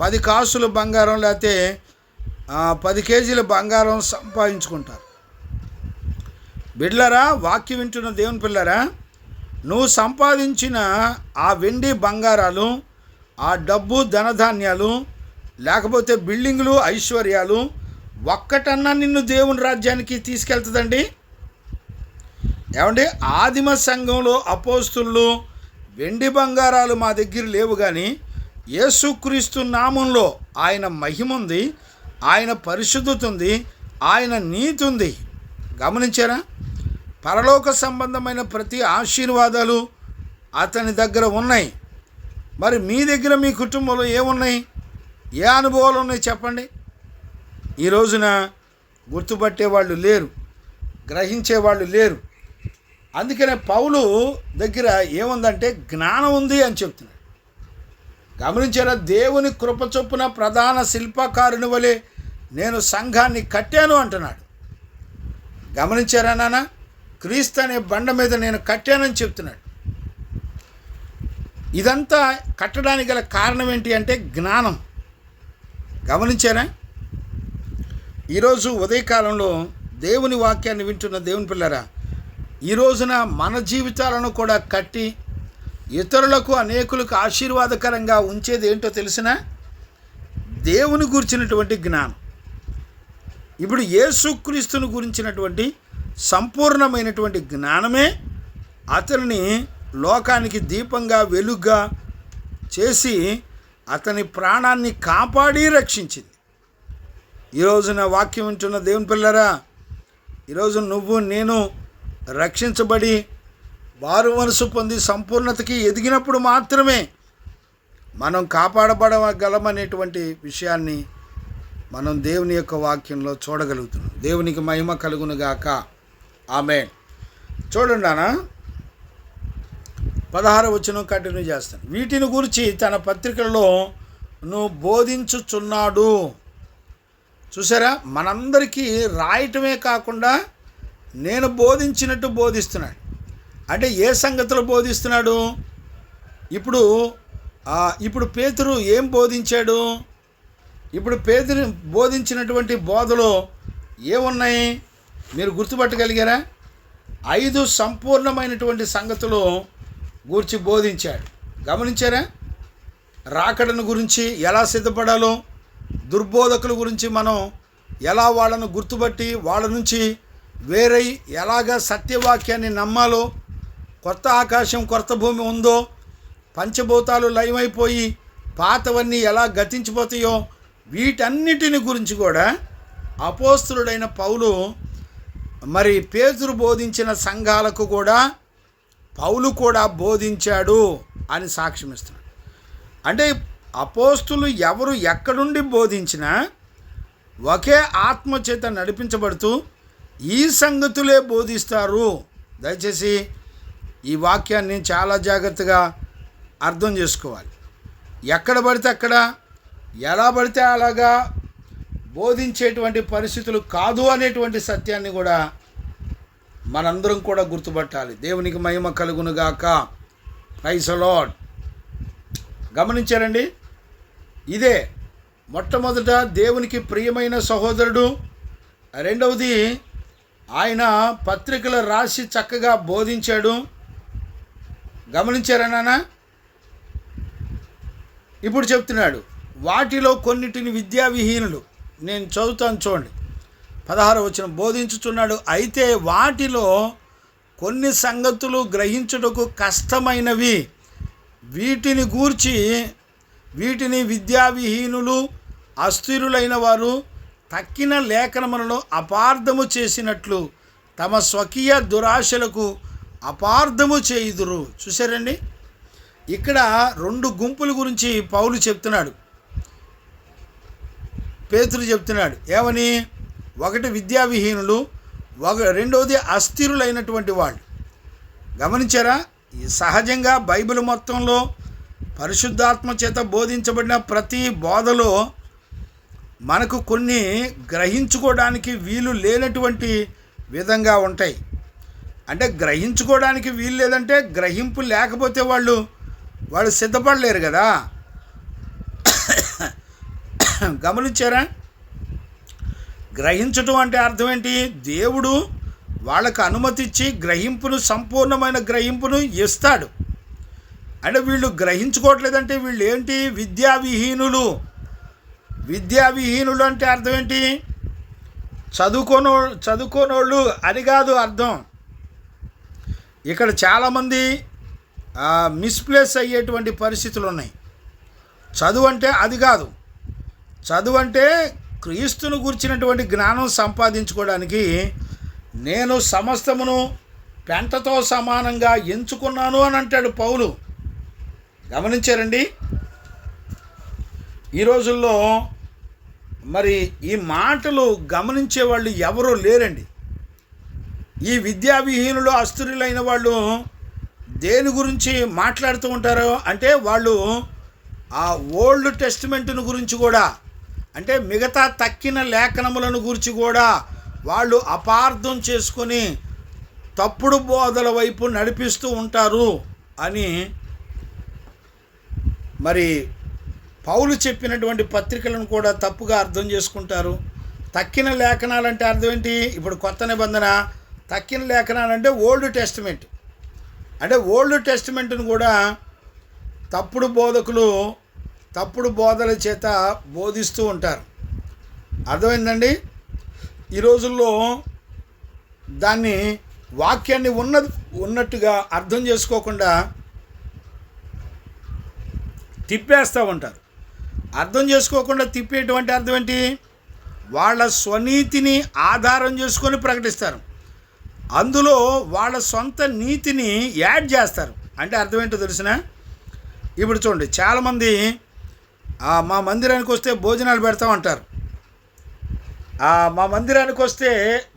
10 కాసులు బంగారం లేకపోతే 10 కేజీల బంగారం సంపాదించుకుంటారు. బిడ్డలారా, వాక్యం వింటున్న దేవుని పిల్లరా, నువ్వు సంపాదించిన ఆ వెండి బంగారాలు, ఆ డబ్బు, ధనధాన్యాలు, లేకపోతే బిల్డింగులు, ఐశ్వర్యాలు ఒక్కటన్నా నిన్ను దేవుని రాజ్యానికి తీసుకెళ్తుందండి? ఏమండి? ఆదిమ సంఘంలో అపోస్తులు వెండి బంగారాలు మా దగ్గర లేవు, కానీ యేసుక్రీస్తు నామంలో ఆయన మహిమ ఉంది, ఆయన పరిశుద్ధత ఉంది, ఆయన నీతి ఉంది. గమనించారా? పరలోక సంబంధమైన ప్రతి ఆశీర్వాదాలు అతని దగ్గర ఉన్నాయి. మరి మీ దగ్గర, మీ కుటుంబంలో ఏమున్నాయి? ఏ అనుభవాలు ఉన్నాయి చెప్పండి? ఈ రోజున గుర్తుపట్టేవాళ్ళు లేరు, గ్రహించేవాళ్ళు లేరు. అందుకనే పౌలు దగ్గర ఏముందంటే జ్ఞానం ఉంది అని చెప్తున్నాడు. గమనించారా? దేవుని కృప చొప్పున ప్రధాన శిల్పకారుని వలె నేను సంఘాన్ని కట్టాను అంటున్నాడు. గమనించారా నాన్న? క్రీస్తు అనే బండ మీద నేను కట్టానని చెప్తున్నాడు. ఇదంతా కట్టడానికి గల కారణం ఏంటి అంటే జ్ఞానం. గమనించారా? ఈరోజు ఉదయకాలంలో దేవుని వాక్యాన్ని వింటున్న దేవుని పిల్లరా, ఈ రోజున మన జీవితాలను కూడా కట్టి ఇతరులకు, అనేకులకు ఆశీర్వాదకరంగా ఉంచేది ఏంటో తెలిసిన దేవుని గురించినటువంటి జ్ఞానం. ఇప్పుడు యేసుక్రీస్తుని గురించినటువంటి సంపూర్ణమైనటువంటి జ్ఞానమే అతనిని లోకానికి దీపంగా, వెలుగుగా చేసి అతని ప్రాణాన్ని కాపాడి రక్షించింది. ఈరోజున వాక్యం వింటున్న దేవుని పిల్లరా, ఈరోజు నువ్వు నేను రక్షించబడి వారు మనసు పొంది సంపూర్ణతకి ఎదిగినప్పుడు మాత్రమే మనం కాపాడబడగలమనేటువంటి విషయాన్ని మనం దేవుని యొక్క వాక్యంలో చూడగలుగుతున్నాం. దేవునికి మహిమ కలుగునుగాక. ఆమేన్. చూడండి అన్న, 16వ వచనం కంటిన్యూ చేస్తాను. వీటిని గురించి తన పత్రికల్లో నువ్వు బోధించుచున్నాడు. చూసారా? మనందరికీ రాయటమే కాకుండా నేను బోధించినట్టు బోధిస్తున్నాడు. అంటే ఏ సంగతులు బోధిస్తున్నాడు? ఇప్పుడు పేతురు ఏం బోధించాడు? ఇప్పుడు పేతురు బోధించినటువంటి బోధలో ఏమున్నాయి మీరు గుర్తుపట్టగలిగారా? 5 సంపూర్ణమైనటువంటి సంగతులు గూర్చి బోధించాడు. గమనించారా? రాకడను గురించి ఎలా సిద్ధపడాలో, దుర్బోధకుల గురించి మనం ఎలా వాళ్ళను గుర్తుపట్టి వాళ్ళ నుంచి వేరై ఎలాగా సత్యవాక్యాన్ని నమ్మాలో, కొత్త ఆకాశం కొత్త భూమి ఉందో, పంచభూతాలు లయమైపోయి పాతవన్నీ ఎలా గతించిపోతాయో వీటన్నిటిని గురించి కూడా అపోస్తలుడైన పౌలు మరి పేతురు బోధించిన సంఘాలకు కూడా పౌలు కూడా బోధించాడు. అని సాక్ష్యం ఇస్తున్నాడు. అంటే అపోస్తులు ఎవరు ఎక్కడుండి బోధించినా ఒకే ఆత్మ చేత నడిపించబడుతూ ఈ సంగతులే బోధిస్తారు. దయచేసి ఈ వాక్యాన్ని చాలా జాగ్రత్తగా అర్థం చేసుకోవాలి. ఎక్కడ పడితే అక్కడ, ఎలా పడితే అలాగా బోధించేటువంటి పరిస్థితులు కాదు అనేటువంటి సత్యాన్ని కూడా మనందరం కూడా గుర్తుపట్టాలి. దేవునికి మహిమ కలుగునుగాక. Praise the lord. గమనించారండి, ఇదే మొట్టమొదట దేవునికి ప్రియమైన సహోదరుడు. రెండవది, ఆయన పత్రికలు రాసి చక్కగా బోధించాడు. గమనించారా నాన్న? ఇప్పుడు చెప్తున్నాడు, వాటిలో కొన్నిటిని విద్యావిహీనులు, నేను చదువుతాను చూడండి, 16వ వచనం, బోధించుచున్నాడు. అయితే వాటిలో కొన్ని సంగతులు గ్రహించుటకు కష్టమైనవి, వీటిని విద్యావిహీనులు, అస్థిరులైన వారు తక్కిన లేఖనములను అపార్థము చేసినట్లు తమ స్వకీయ దురాశలకు అపార్థము చేయుదురు. చూసారండి, ఇక్కడ రెండు గుంపుల గురించి పౌలు చెప్తున్నాడు, పేతురు చెప్తున్నాడు. ఏమని? ఒకటి విద్యావిహీనులు, రెండవది అస్థిరులైనటువంటి వాళ్ళు. గమనించారా? సహజంగా బైబిల్ మొత్తంలో పరిశుద్ధాత్మ చేత బోధించబడిన ప్రతి బోధలో మనకు కొన్ని గ్రహించుకోవడానికి వీలు లేనటువంటి విధంగా ఉంటాయి. అంటే గ్రహించుకోవడానికి వీలు లేదంటే గ్రహింపు లేకపోతే వాళ్ళు సిద్ధపడలేరు కదా. గమనించారా? గ్రహించటం అంటే అర్థం ఏంటి? దేవుడు వాళ్ళకు అనుమతి ఇచ్చి సంపూర్ణమైన గ్రహింపును ఇస్తాడు. అంటే వీళ్ళు గ్రహించుకోవట్లేదంటే వీళ్ళు ఏంటి? విద్యావిహీనులు అంటే అర్థం ఏంటి? చదువుకోనోళ్ళు అని కాదు అర్థం. ఇక్కడ చాలామంది మిస్ప్లేస్ అయ్యేటువంటి పరిస్థితులు ఉన్నాయి. చదువు అంటే అది కాదు. చదువు అంటే క్రీస్తును గురించినటువంటి జ్ఞానం సంపాదించుకోవడానికి నేను సమస్తమును పెంటతో సమానంగా ఎంచుకున్నాను అని అంటాడు పౌలు. గమనించారండి? ఈ రోజుల్లో మరి ఈ మాటలు గమనించే వాళ్ళు ఎవరూ లేరండి. ఈ విద్యావిహీనులు, అస్థిరులైన వాళ్ళు దేని గురించి మాట్లాడుతూ ఉంటారో అంటే వాళ్ళు ఆ ఓల్డ్ టెస్టిమెంట్ను గురించి కూడా, అంటే మిగతా తక్కిన లేఖనములను గురించి కూడా వాళ్ళు అపార్థం చేసుకొని తప్పుడు బోధల వైపు నడిపిస్తూ ఉంటారు అని మరి పౌలు చెప్పినటువంటి పత్రికలను కూడా తప్పుగా అర్థం చేసుకుంటారు. తక్కిన లేఖనాలంటే అర్థం ఏంటి? ఇప్పుడు కొత్త నిబంధన, తక్కిన లేఖనాలంటే ఓల్డ్ టెస్టిమెంట్. అంటే ఓల్డ్ టెస్టిమెంట్ను కూడా తప్పుడు బోధల చేత బోధిస్తూ ఉంటారు. అర్థమైందండి? ఈ రోజుల్లో దాన్ని వాక్యాన్ని ఉన్నట్టుగా అర్థం చేసుకోకుండా తిప్పేస్తూ ఉంటారు. అర్థం చేసుకోకుండా తిప్పేటువంటి అర్థం ఏంటి? వాళ్ళ స్వనీతిని ఆధారం చేసుకొని ప్రకటిస్తారు. అందులో వాళ్ళ సొంత నీతిని యాడ్ చేస్తారు. అంటే అర్థం ఏంటో తెలిసినా? ఇప్పుడు చూడండి, చాలామంది మా మందిరానికి వస్తే భోజనాలు పెడతామంటారు. మా మందిరానికి వస్తే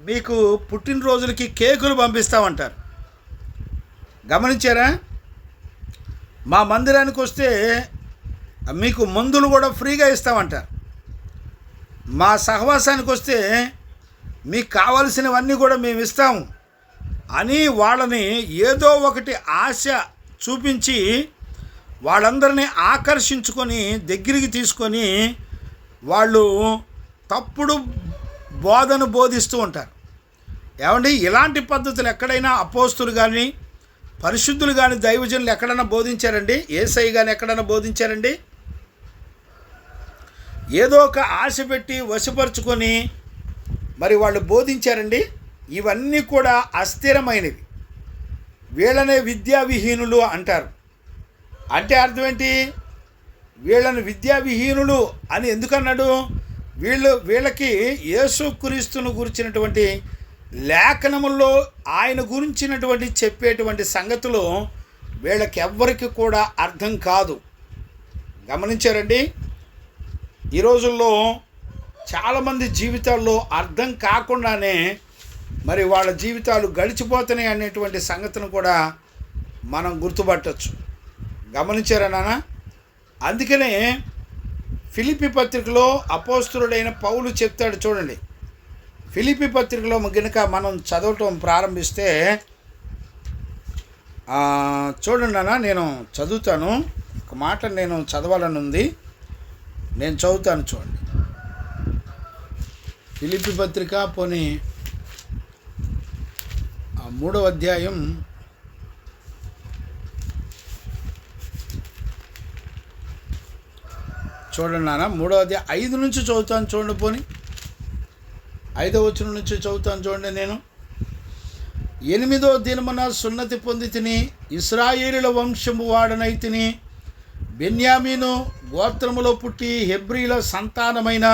మీకు పుట్టినరోజులకి కేకులు పంపిస్తామంటారు. గమనించారా? మా మందిరానికి వస్తే మీకు మందులు కూడా ఫ్రీగా ఇస్తామంటారు. మా సహవాసానికి వస్తే మీకు కావలసినవన్నీ కూడా మేము ఇస్తాము అని వాళ్ళని ఏదో ఒకటి ఆశ చూపించి వాళ్ళందరినీ ఆకర్షించుకొని దగ్గరికి తీసుకొని వాళ్ళు తప్పుడు బోధను బోధిస్తూ ఉంటారు. ఏమండి, ఇలాంటి పద్ధతులు ఎక్కడైనా అపోస్తులు కానీ పరిశుద్ధులు కానీ దైవజనులు ఎక్కడైనా బోధించారండి? యేసయ్య కానీ ఎక్కడైనా బోధించారండి? ఏదో ఒక ఆశ పెట్టి వశపరుచుకొని మరి వాళ్ళు బోధించారండి. ఇవన్నీ కూడా అస్థిరమైనవి. వీళ్ళనే విద్యావిహీనులు అంటారు. అంటే అర్థం ఏంటి? వీళ్ళని విద్యావిహీనులు అని ఎందుకన్నాడు? వీళ్ళకి యేసుక్రీస్తును గురించినటువంటి లేఖనముల్లో ఆయన గురించినటువంటి చెప్పేటువంటి సంగతులు వీళ్ళకెవ్వరికి కూడా అర్థం కాదు. గమనించారండి? ఈ రోజుల్లో చాలామంది జీవితాల్లో అర్థం కాకుండానే మరి వాళ్ళ జీవితాలు గడిచిపోతున్నాయి అనేటువంటి సంగతిని కూడా మనం గుర్తుపట్టచ్చు. గమనించారా నాన్న? అందుకనే ఫిలిప్పీ పత్రికలో అపోస్తలుడైన పౌలు చెప్తాడు చూడండి. ఫిలిప్పీ పత్రికలో గనుక మనం చదవటం ప్రారంభిస్తే చూడండి నాన్న, నేను చదువుతాను. ఒక మాట నేను చదవాలని ఉంది, నేను చదువుతాను. చూడండి, ఫిలిప్పీ పత్రిక పోనీ 3వ అధ్యాయం చూడండి నాన్న. 3వ అధ్యాయం 5 నుంచి చదువుతాను చూడండి. పోనీ 5వ వచనం నుంచి చదువుతాను చూడండి. నేను 8వ దినమున సున్నతి పొంది తిని, ఇశ్రాయేలుల వంశము వాడనైతిని, బెన్యామీను గోత్రములో పుట్టి హెబ్రీల సంతానమైన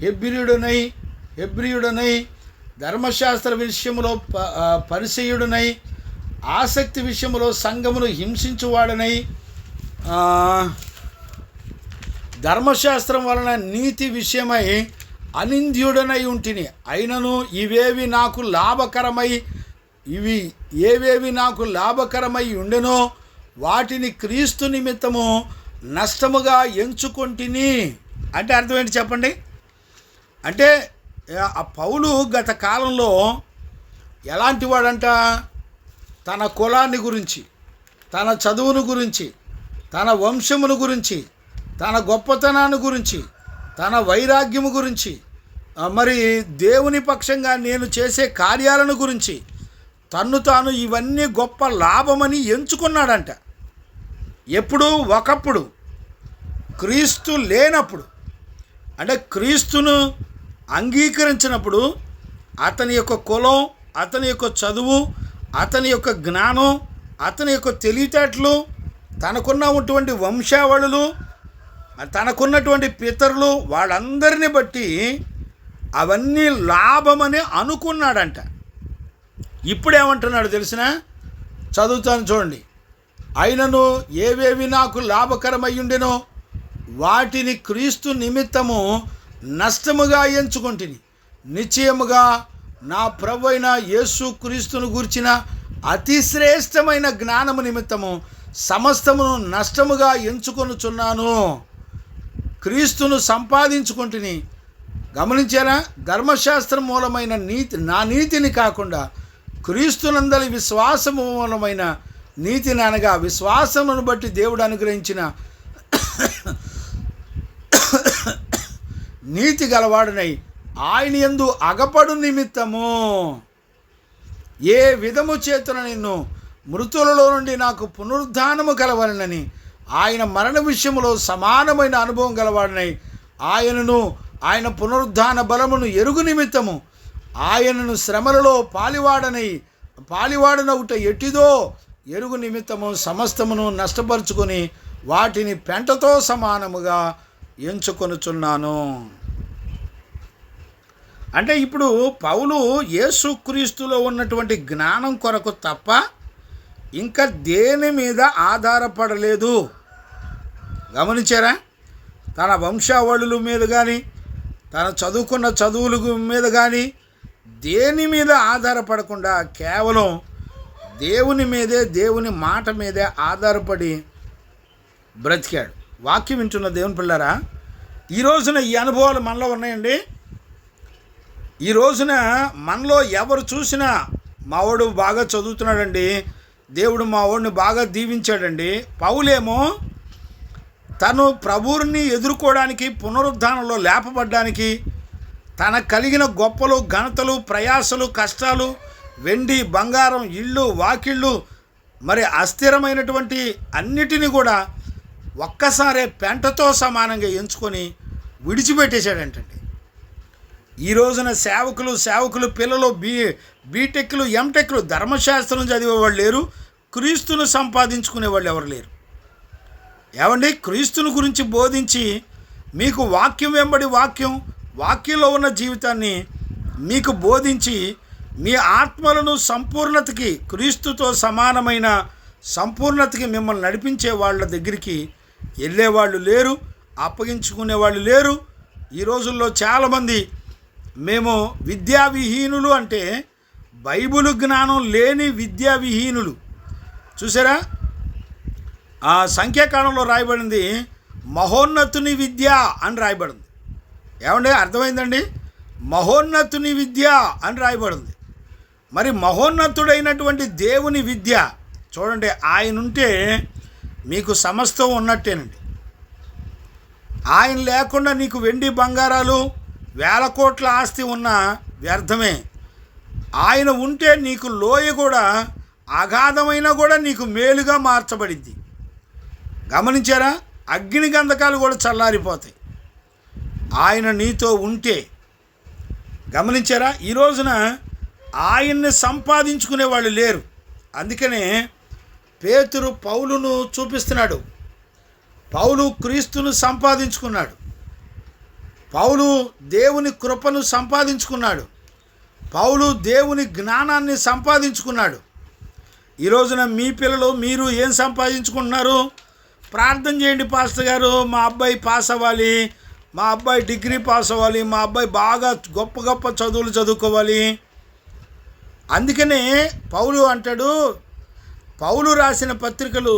హెబ్రీయుడనై ధర్మశాస్త్ర విషయములో పరిసయ్యుడనై, ఆసక్తి విషయములో సంఘమును హింసించువాడనై, ధర్మశాస్త్రం వలన నీతి విషయమై అనింద్యుడనై ఉంటిని. అయినను ఏవేవి నాకు లాభకరమై ఉండెనో వాటిని క్రీస్తు నిమిత్తము నష్టముగా ఎంచుకొంటిని. అంటే అర్థం ఏంటి చెప్పండి? అంటే ఆ పౌలు గత కాలంలో ఎలాంటి వాడంట? తన కులాన్ని గురించి, తన చదువును గురించి, తన వంశమును గురించి, తన గొప్పతనాన్ని గురించి, తన వైరాగ్యము గురించి, మరి దేవుని పక్షంగా నేను చేసే కార్యాలను గురించి తన్ను తాను ఇవన్నీ గొప్ప లాభమని ఎంచుకున్నాడంట. ఎప్పుడు? ఒకప్పుడు క్రీస్తు లేనప్పుడు. అంటే క్రీస్తును అంగీకరించినప్పుడు అతని యొక్క కులం, అతని యొక్క చదువు, అతని యొక్క జ్ఞానం, అతని యొక్క తెలివితేటలు, తనకున్నటువంటి వంశావళులు, తనకున్నటువంటి పితరులు, వాళ్ళందరినీ బట్టి అవన్నీ లాభమని అనుకున్నాడంట. ఇప్పుడేమంటున్నాడు తెలిసిన? చదువుతాను చూడండి. అయినను ఏవేవి నాకు లాభకరమయ్యుండెనో వాటిని క్రీస్తు నిమిత్తము నష్టముగా ఎంచుకొంటిని. నిశ్చయముగా నా ప్రభువైన యేసు క్రీస్తును గూర్చిన అతి శ్రేష్టమైన జ్ఞానము నిమిత్తము సమస్తమును నష్టముగా ఎంచుకొనుచున్నాను. క్రీస్తును సంపాదించుకొంటిని. గమనించారా? ధర్మశాస్త్రం మూలమైన నా నీతిని కాకుండా క్రీస్తునందలి విశ్వాసము మూలమైన నీతిని, అనగా విశ్వాసమును బట్టి దేవుడు అనుగ్రహించిన నీతి గలవాడునై ఆయన యందు అగపడు నిమిత్తము ఏ విధము చేతున నిన్ను మృతులలో నుండి నాకు పునరుద్ధానము కలవాలనని ఆయన మరణ విషయములో సమానమైన అనుభవం గలవాడినై ఆయన పునరుద్ధాన బలమును ఎరుగు నిమిత్తము ఆయనను శ్రమలలో పాలివాడనవుట ఎట్టిదో ఎరుగు నిమిత్తము సమస్తమును నష్టపరుచుకొని వాటిని పెంటతో సమానముగా ఎంచుకొనుచున్నాను. అంటే ఇప్పుడు పౌలు యేసుక్రీస్తులో ఉన్నటువంటి జ్ఞానం కొరకు తప్ప ఇంకా దేని మీద ఆధారపడలేదు. గమనించారా? తన వంశావళుల మీద కానీ, తన చదువుకున్న చదువుల మీద కానీ దేని మీద ఆధారపడకుండా కేవలం దేవుని మీదే, దేవుని మాట మీదే ఆధారపడి బ్రతికాడు. వాక్యం వింటున్న దేవుని పిల్లరా, ఈ రోజున ఈ అనుభవాలు మనలో ఉన్నాయండి. ఈ రోజున మనలో ఎవరు చూసినా మావాడు బాగా చదువుతున్నాడండి, దేవుడు మావాడిని బాగా దీవించాడండి. పౌలేమో తను ప్రభువుని ఎదుర్కోవడానికి, పునరుద్ధానంలో లేపబడ్డానికి, తనకు కలిగిన గొప్పలు, ఘనతలు, ప్రయాసలు, కష్టాలు, వెండి బంగారం, ఇళ్ళు వాకిళ్ళు, మరి అస్థిరమైనటువంటి అన్నిటినీ కూడా ఒక్కసారే పెంటతో సమానంగా ఎంచుకొని విడిచిపెట్టేశాడంటండి. ఈ రోజున సేవకులు పిల్లలు బీటెక్లు, ఎంటెక్లు, ధర్మశాస్త్రం చదివేవాళ్ళు లేరు, క్రీస్తును సంపాదించుకునేవాళ్ళు ఎవరు లేరు. ఏమండి? క్రీస్తుని గురించి బోధించి మీకు వాక్యం వెంబడి వాక్యంలో ఉన్న జీవితాన్ని మీకు బోధించి మీ ఆత్మలను సంపూర్ణతకి, క్రీస్తుతో సమానమైన సంపూర్ణతకి మిమ్మల్ని నడిపించే వాళ్ళ దగ్గరికి వెళ్ళేవాళ్ళు లేరు, అప్పగించుకునేవాళ్ళు లేరు. ఈ రోజుల్లో చాలామంది మేము విద్యావిహీనులు అంటే బైబిల్ జ్ఞానం లేని విద్యావిహీనులు. చూసారా, ఆ సంఖ్యాకాలంలో రాయబడింది మహోన్నతుని విద్య అని రాయబడింది. ఏమంటే అర్థమైందండి? మహోన్నతుని విద్య అని రాయబడింది. మరి మహోన్నతుడైనటువంటి దేవుని విద్య చూడండి, ఆయన ఉంటే మీకు సమస్తం ఉన్నట్టేనండి. ఆయన లేకుండా నీకు వెండి బంగారాలు వేల కోట్ల ఆస్తి ఉన్న వ్యర్థమే. ఆయన ఉంటే నీకు లోయ కూడా అగాధమైన కూడా నీకు మేలుగా మార్చబడింది. గమనించారా? అగ్ని గంధకాలు కూడా చల్లారిపోతాయి ఆయన నీతో ఉంటే. గమనించారా? ఈ రోజున ఆయన్ని సంపాదించుకునే వాళ్ళు లేరు. అందుకనే పేతురు పౌలును చూపిస్తున్నాడు. పౌలు క్రీస్తును సంపాదించుకున్నాడు. పౌలు దేవుని కృపను సంపాదించుకున్నాడు. పౌలు దేవుని జ్ఞానాన్ని సంపాదించుకున్నాడు. ఈ రోజున మీ పిల్లలు మీరు ఏం సంపాదించుకుంటున్నారు? ప్రార్థన చేయండి పాస్టర్ గారు, మా అబ్బాయి పాస్ అవ్వాలి, మా అబ్బాయి డిగ్రీ పాస్ అవ్వాలి, మా అబ్బాయి బాగా గొప్ప గొప్ప చదువులు చదువుకోవాలి. అందుకనే పౌలు అంటాడు, పౌలు రాసిన పత్రికలు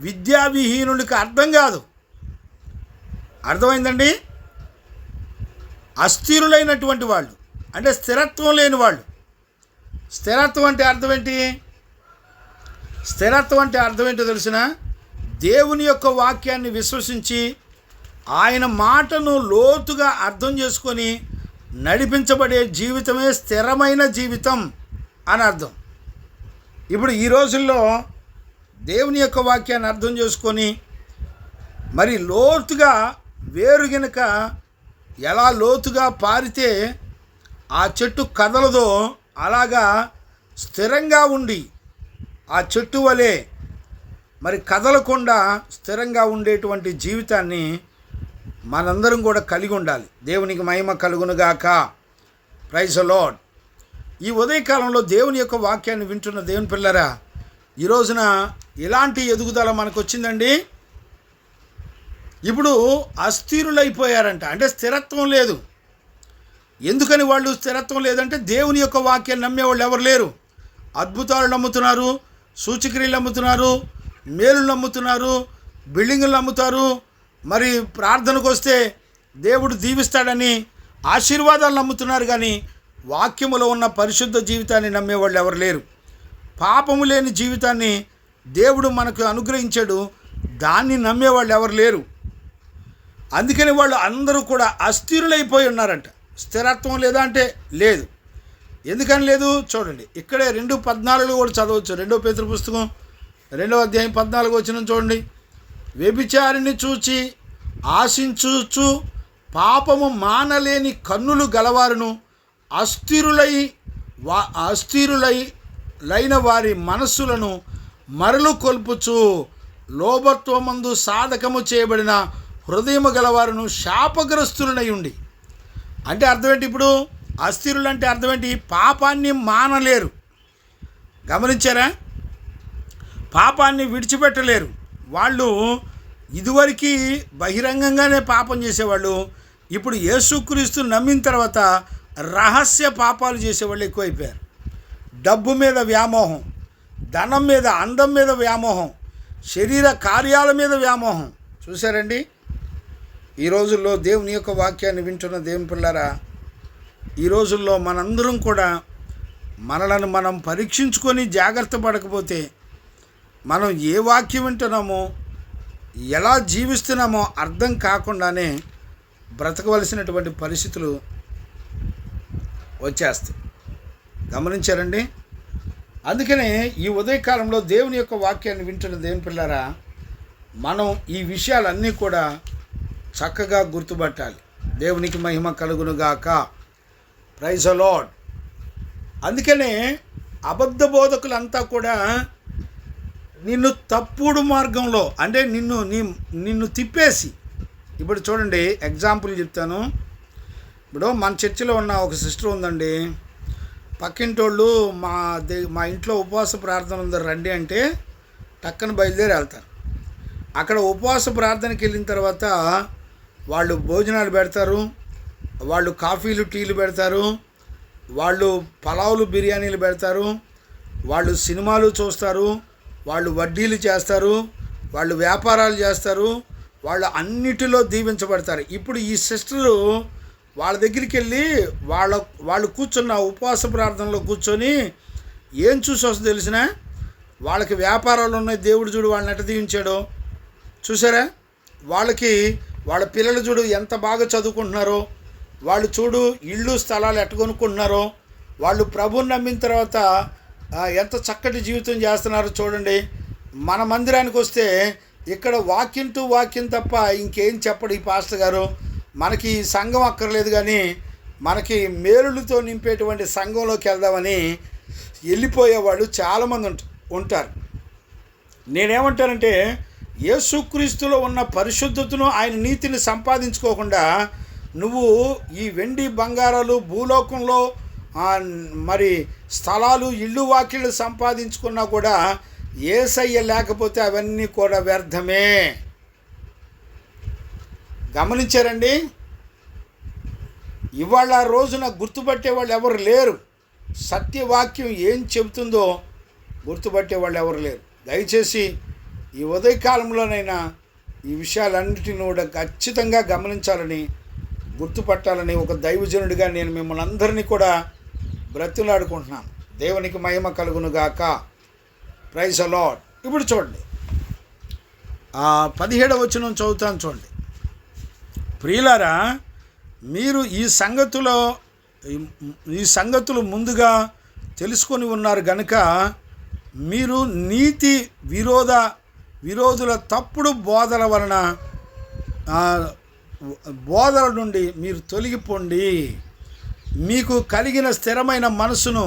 విద్యావిహీనుడికి అర్థం కాదు. అర్థమైందండి? అస్థిరులైనటువంటి వాళ్ళు అంటే స్థిరత్వం లేని వాళ్ళు. స్థిరత్వం అంటే అర్థం ఏంటి? స్థిరత్వం అంటే అర్థం ఏంటో తెలిసిన? దేవుని యొక్క వాక్యాన్ని విశ్వసించి ఆయన మాటను లోతుగా అర్థం చేసుకొని నడిపించబడే జీవితమే స్థిరమైన జీవితం అని అర్థం. ఇప్పుడు ఈ రోజుల్లో దేవుని యొక్క వాక్యాన్ని అర్థం చేసుకొని మరి లోతుగా వేరు గనుక ఎలా లోతుగా పారితే ఆ చెట్టు కదలదో అలాగా స్థిరంగా ఉండి ఆ చెట్టు వలె మరి కదలకుండా స్థిరంగా ఉండేటువంటి జీవితాన్ని మనందరం కూడా కలిగి ఉండాలి. దేవునికి మహిమ కలుగునుగాక. Praise the Lord. ఈ ఉదయకాలంలో దేవుని యొక్క వాక్యాన్ని వింటున్న దేవుని పిల్లరా, ఈ రోజున ఇలాంటి ఎదుగుదల మనకు వచ్చిందండి. ఇప్పుడు అస్థిరులైపోయారంట, అంటే స్థిరత్వం లేదు. ఎందుకని వాళ్ళు స్థిరత్వం లేదంటే దేవుని యొక్క వాక్యాన్ని నమ్మేవాళ్ళు ఎవరు లేరు. అద్భుతాలు నమ్ముతున్నారు, సూచక్రియలు నమ్ముతున్నారు, మేలు నమ్ముతున్నారు, బిల్డింగులు నమ్ముతారు. మరి ప్రార్థనకు వస్తే దేవుడు దీవిస్తాడని ఆశీర్వాదాలు నమ్ముతున్నారు. కానీ వాక్యములో ఉన్న పరిశుద్ధ జీవితాన్ని నమ్మేవాళ్ళు ఎవరు లేరు. పాపము లేని జీవితాన్ని దేవుడు మనకు అనుగ్రహించాడు, దాన్ని నమ్మేవాళ్ళు ఎవరు లేరు. అందుకని వాళ్ళు అందరూ కూడా అస్థిరులైపోయి ఉన్నారంట. స్థిరత్వం లేదా అంటే లేదు. ఎందుకని లేదు చూడండి, ఇక్కడే 2:14 కూడా చదవచ్చు. 2 పేతురు పుస్తకం 2వ అధ్యాయం 14 వచనం చూడండి. వ్యభిచారిని చూచి ఆశించుచు పాపము మానలేని కన్నులు గలవారును అస్థిరులైన వారి మనస్సులను మరలు కొల్పుచు లోభత్వమందు సాధకము చేయబడిన హృదయము గలవారును శాపగ్రస్తులనై ఉండి. అంటే అర్థం ఏంటి? ఇప్పుడు అస్థిరులు అంటే అర్థం ఏంటి? పాపాన్ని మానలేరు. గమనించారా? పాపాన్ని విడిచిపెట్టలేరు. వాళ్ళు ఇదివరకు బహిరంగంగానే పాపం చేసేవాళ్ళు. ఇప్పుడు యేసుక్రీస్తు నమ్మిన తర్వాత రహస్య పాపాలు చేసేవాళ్ళు ఎక్కువైపోయారు. డబ్బు మీద వ్యామోహం, ధనం మీద, అందం మీద వ్యామోహం, శరీర కార్యాల మీద వ్యామోహం. చూశారండి? ఈ రోజుల్లో దేవుని యొక్క వాక్యాన్ని వింటున్న దేవుని పిల్లరా, ఈ రోజుల్లో మనందరం కూడా మనలను మనం పరీక్షించుకొని జాగ్రత్త పడకపోతే మనం ఏ వాక్యం వింటున్నామో ఎలా జీవిస్తున్నామో అర్థం కాకుండానే బ్రతకవలసినటువంటి పరిస్థితులు వచ్చేస్తాయి. గమనించారండి? అందుకనే ఈ ఉదయకాలంలో దేవుని యొక్క వాక్యాన్ని వింటున్న దేవుని పిల్లారా, మనం ఈ విషయాలన్నీ కూడా చక్కగా గుర్తుపట్టాలి. దేవునికి మహిమ కలుగునుగాక. Praise the Lord. అందుకనే అబద్ధ బోధకులంతా కూడా నిన్ను తప్పుడు మార్గంలో అంటే నిన్ను తిప్పేసి, ఇప్పుడు చూడండి ఎగ్జాంపుల్ చెప్తాను. ఇప్పుడు మన చర్చిలో ఉన్న ఒక సిస్టర్ ఉందండి. పక్కింటోళ్ళు మా ఇంట్లో ఉపవాస ప్రార్థన ఉందని రండి అంటే టక్కన బయలుదేరి వెళ్తారు. అక్కడ ఉపవాస ప్రార్థనకి వెళ్ళిన తర్వాత వాళ్ళు భోజనాలు పెడతారు, వాళ్ళు కాఫీలు టీలు పెడతారు, వాళ్ళు పలావులు బిర్యానీలు పెడతారు, వాళ్ళు సినిమాలు చూస్తారు, వాళ్ళు వడ్డీలు చేస్తారు, వాళ్ళు వ్యాపారాలు చేస్తారు, వాళ్ళు అన్నిటిలో దీవించబడతారు. ఇప్పుడు ఈ సిస్టరు వాళ్ళ దగ్గరికి వెళ్ళి వాళ్ళు కూర్చున్న ఉపవాస ప్రార్థనలో కూర్చొని ఏం చూసి వస్తుందో తెలిసిన, వాళ్ళకి వ్యాపారాలు ఉన్నాయి, దేవుడు చూడు వాళ్ళని ఎట్ట దీవించాడో చూసారా, వాళ్ళ పిల్లలు చూడు ఎంత బాగా చదువుకుంటున్నారో, వాళ్ళు చూడు ఇళ్ళు స్థలాలు ఎట్ట కొనుక్కుంటున్నారో, వాళ్ళు ప్రభువుని నమ్మిన తర్వాత ఎంత చక్కటి జీవితం చేస్తున్నారో చూడండి. మన మందిరానికి వస్తే ఇక్కడ వాక్యం టు వాక్యం తప్ప ఇంకేం చెప్పడు ఈ పాస్టర్ గారు. మనకి సంఘం అక్కర్లేదు, కానీ మనకి మేలులతో నింపేటువంటి సంఘంలోకి వెళ్దామని వెళ్ళిపోయేవాళ్ళు చాలామంది ఉంటారు. నేనేమంటానంటే, యేసుక్రీస్తులో ఉన్న పరిశుద్ధతను, ఆయన నీతిని సంపాదించుకోకుండా నువ్వు ఈ వెండి బంగారాలు భూలోకంలో మరి స్థలాలు ఇళ్ళు వాకిళ్ళు సంపాదించుకున్నా కూడా యేసయ్య లేకపోతే అవన్నీ కూడా వ్యర్థమే. గమనించారండి? ఇవాళ రోజున గుర్తుపట్టే వాళ్ళు ఎవరు లేరు. సత్యవాక్యం ఏం చెబుతుందో గుర్తుపట్టే వాళ్ళు ఎవరు లేరు. దయచేసి ఈ ఉదయకాలంలోనైనా ఈ విషయాలన్నిటిని కూడా ఖచ్చితంగా గమనించాలని, గుర్తుపట్టాలని ఒక దైవజనుడిగా నేను మిమ్మల్ని అందరినీ కూడా బ్రతిలాడుకుంటున్నాను. దేవునికి మహిమ కలుగును గాక. Praise the Lord. ఇప్పుడు చూడండి, 17వ వచనం చదువుతాను చూడండి. ప్రియులారా, మీరు ఈ సంగతులు ముందుగా తెలుసుకొని ఉన్నారు గనుక మీరు నీతి విరోధుల తప్పుడు బోధల నుండి మీరు తొలగిపోండి. మీకు కలిగిన స్థిరమైన మనసును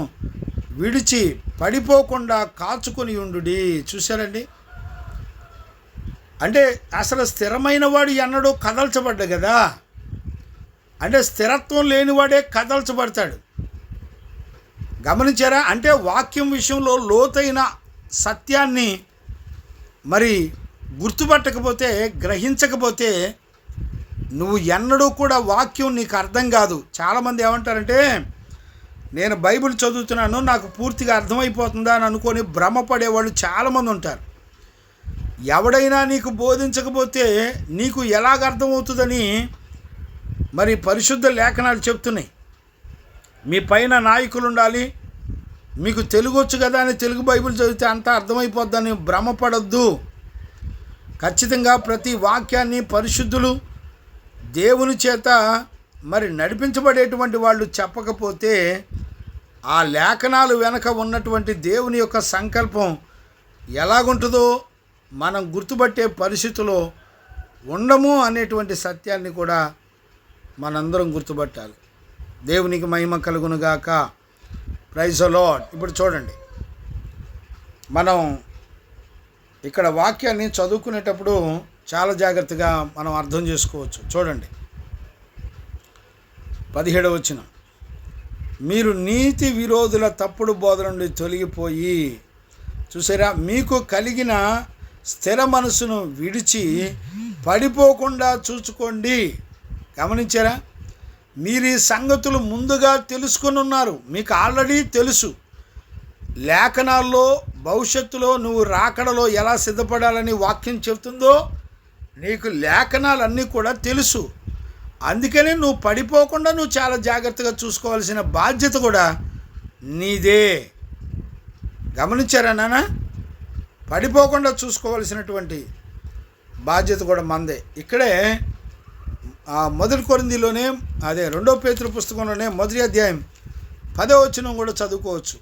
విడిచి పడిపోకుండా కాచుకొని ఉండుడి. చూశారండి? అంటే అసలు స్థిరమైన వాడు ఎన్నడూ కదల్చబడ్డా కదా. అంటే స్థిరత్వం లేనివాడే కదల్చబడతాడు. గమనించారా? అంటే వాక్యం విషయంలో లోతైన సత్యాన్ని మరి గుర్తుపట్టకపోతే, గ్రహించకపోతే నువ్వు ఎన్నడూ కూడా వాక్యం నీకు అర్థం కాదు. చాలామంది ఏమంటారంటే, నేను బైబిల్ చదువుతున్నాను, నాకు పూర్తిగా అర్థమైపోతుందా అని అనుకొని భ్రమపడేవాళ్ళు చాలామంది ఉంటారు. ఎవడైనా నీకు బోధించకపోతే నీకు ఎలాగ అర్థమవుతుందని మరి పరిశుద్ధ లేఖనాలు చెప్తున్నాయి. మీ పైన నాయకులు ఉండాలి, మీకు తెలుగు వచ్చు కదా అని తెలుగు బైబిల్ చదివితే అంతా అర్థమైపోద్దని భ్రమపడద్దు. ఖచ్చితంగా ప్రతి వాక్యాన్ని పరిశుద్ధులు దేవుని చేత మరి నడిపించబడేటువంటి వాళ్ళు చెప్పకపోతే ఆ లేఖనాలు వెనక ఉన్నటువంటి దేవుని యొక్క సంకల్పం ఎలాగుంటుందో మనం గుర్తుపట్టే పరిస్థితిలో ఉండము అనేటువంటి సత్యాన్ని కూడా మనందరం గుర్తుపట్టాలి. దేవునికి మహిమ కలుగునుగాక. Praise the Lord. ఇప్పుడు చూడండి, మనం ఇక్కడ వాక్యాన్ని చదువుకునేటప్పుడు చాలా జాగ్రత్తగా మనం అర్థం చేసుకోవచ్చు. చూడండి, 17వ వచనం, మీరు నీతి విరోధుల తప్పుడు బోధన నుండి తొలగిపోయి, చూసారా, మీకు కలిగిన స్థిర మనసును విడిచి పడిపోకుండా చూసుకోండి. గమనించారా? మీరు ఈ సంగతులు ముందుగా తెలుసుకొని ఉన్నారు, మీకు ఆల్రెడీ తెలుసు. లేఖనాల్లో భవిష్యత్తులో నువ్వు రాకడలో ఎలా సిద్ధపడాలని వాక్యం చెబుతుందో నీకు లేఖనాలన్నీ కూడా తెలుసు. అందుకనే నువ్వు పడిపోకుండా నువ్వు చాలా జాగ్రత్తగా చూసుకోవాల్సిన బాధ్యత కూడా నీదే. గమనించారా నాన్న? పడిపోకుండా చూసుకోవాల్సినటువంటి బాధ్యత కూడా మందే. ఇక్కడే 1 కొరింథీలోనే, అదే 2 పేతురు పుస్తకంలోనే 1వ అధ్యాయం 10వ వచనం కూడా చదువుకోవచ్చు.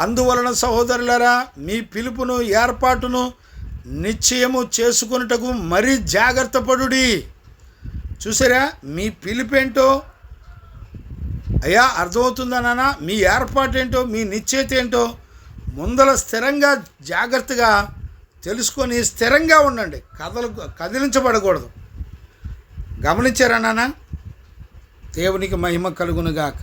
అందువలన సహోదరులారా, మీ పిలుపును ఏర్పాటును నిశ్చయము చేసుకొనుటకు మరీ జాగ్రత్త పడుడి. చూసారా, మీ పిలుపేంటో అయ్యా అర్థమవుతుందా నాన్న? మీ ఏర్పాటు ఏంటో, మీ నిశ్చయిత ఏంటో ముందల స్థిరంగా జాగ్రత్తగా తెలుసుకొని స్థిరంగా ఉండండి. కదిలించబడకూడదు. గమనించారా నాన్న? దేవునికి మహిమ కలుగునుగాక.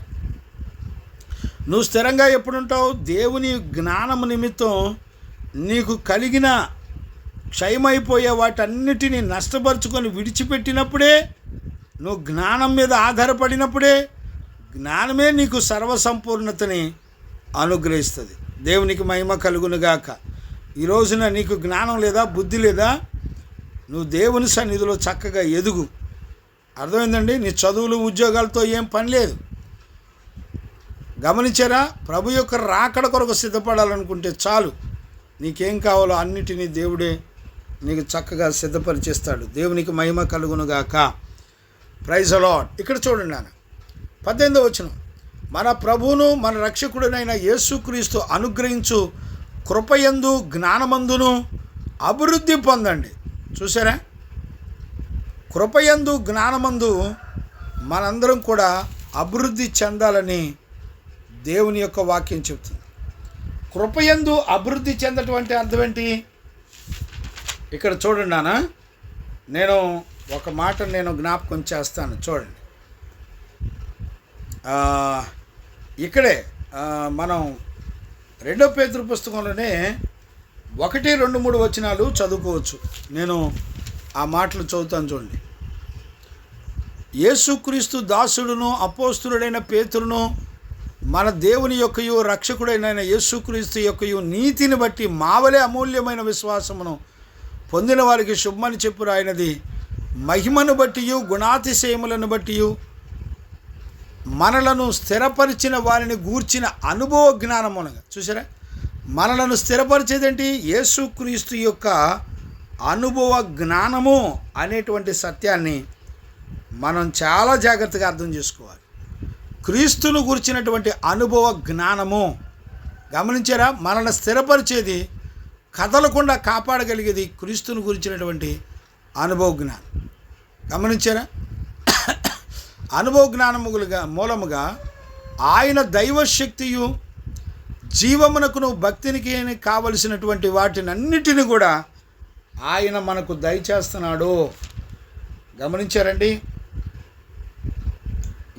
నువ్వు స్థిరంగా ఎప్పుడుంటావు? దేవుని జ్ఞానము నిమిత్తం నీకు కలిగిన క్షయమైపోయే వాటన్నిటినీ నష్టపరుచుకొని విడిచిపెట్టినప్పుడే, నువ్వు జ్ఞానం మీద ఆధారపడినప్పుడే జ్ఞానమే నీకు సర్వసంపూర్ణతని అనుగ్రహిస్తుంది. దేవునికి మహిమ కలుగునుగాక. ఈ రోజున నీకు జ్ఞానం లేదా, బుద్ధి లేదా, నువ్వు దేవుని సన్నిధిలో చక్కగా ఎదుగు. అర్థమైందండి? నీ చదువులు ఉద్యోగాలతో ఏం పని లేదు. గమనించారా? ప్రభు యొక్క రాకడ కొరకు సిద్ధపడాలనుకుంటే చాలు, నీకేం కావాలో అన్నిటినీ దేవుడే నీకు చక్కగా సిద్ధపరిచేస్తాడు. దేవునికి మహిమ కలుగునుగాక. Praise the Lord. ఇక్కడ చూడండి నాన్న, 18వ వచనం, మన ప్రభువును మన రక్షకుడినైన యేసుక్రీస్తు అనుగ్రహించు కృపయందు జ్ఞానమందును అభివృద్ధి పొందండి. చూసారా? కృపయందు జ్ఞానమందు మనందరం కూడా అభివృద్ధి చెందాలని దేవుని యొక్క వాక్యం చెప్తుంది. కృపయందు అభివృద్ధి చెందటం అంటే అర్థం ఏంటి? ఇక్కడ చూడండి నాన్న, నేను ఒక మాట జ్ఞాపకం చేస్తాను. చూడండి, ఇక్కడే మనం 2 పేతురు పుస్తకంలోనే 1, 2, 3 వచనాలు చదువుకోవచ్చు. నేను ఆ మాటలు చదువుతాను. చూడండి, యేసుక్రీస్తు దాసుడును అపోస్తులుడైన పేతురును మన దేవుని యొక్కయు రక్షకుడైన యేసుక్రీస్తు యొక్కయు నీతిని బట్టి మావలే అమూల్యమైన విశ్వాసమును పొందిన వారికి శుభమని చెప్పు రాయినది, మహిమను బట్టియు గుణాతిశయములను బట్టియు మనలను స్థిరపరిచిన వారిని గూర్చిన అనుభవ జ్ఞానమునగా. చూసారా? మనలను స్థిరపరిచేదేంటి? యేసుక్రీస్తు యొక్క అనుభవ జ్ఞానము అనేటువంటి సత్యాన్ని మనం చాలా జాగ్రత్తగా అర్థం చేసుకోవాలి. క్రీస్తును గురించినటువంటి అనుభవ జ్ఞానము. గమనించారా? మనల్ని స్థిరపరిచేది, కదలకుండా కాపాడగలిగేది క్రీస్తును గురించినటువంటి అనుభవ జ్ఞానం. గమనించారా? అనుభవ జ్ఞానములుగా మూలముగా ఆయన దైవశక్తియు జీవమునకును భక్తినికి కావలసినటువంటి వాటినన్నిటిని కూడా ఆయన మనకు దయచేస్తున్నాడు. గమనించారండి?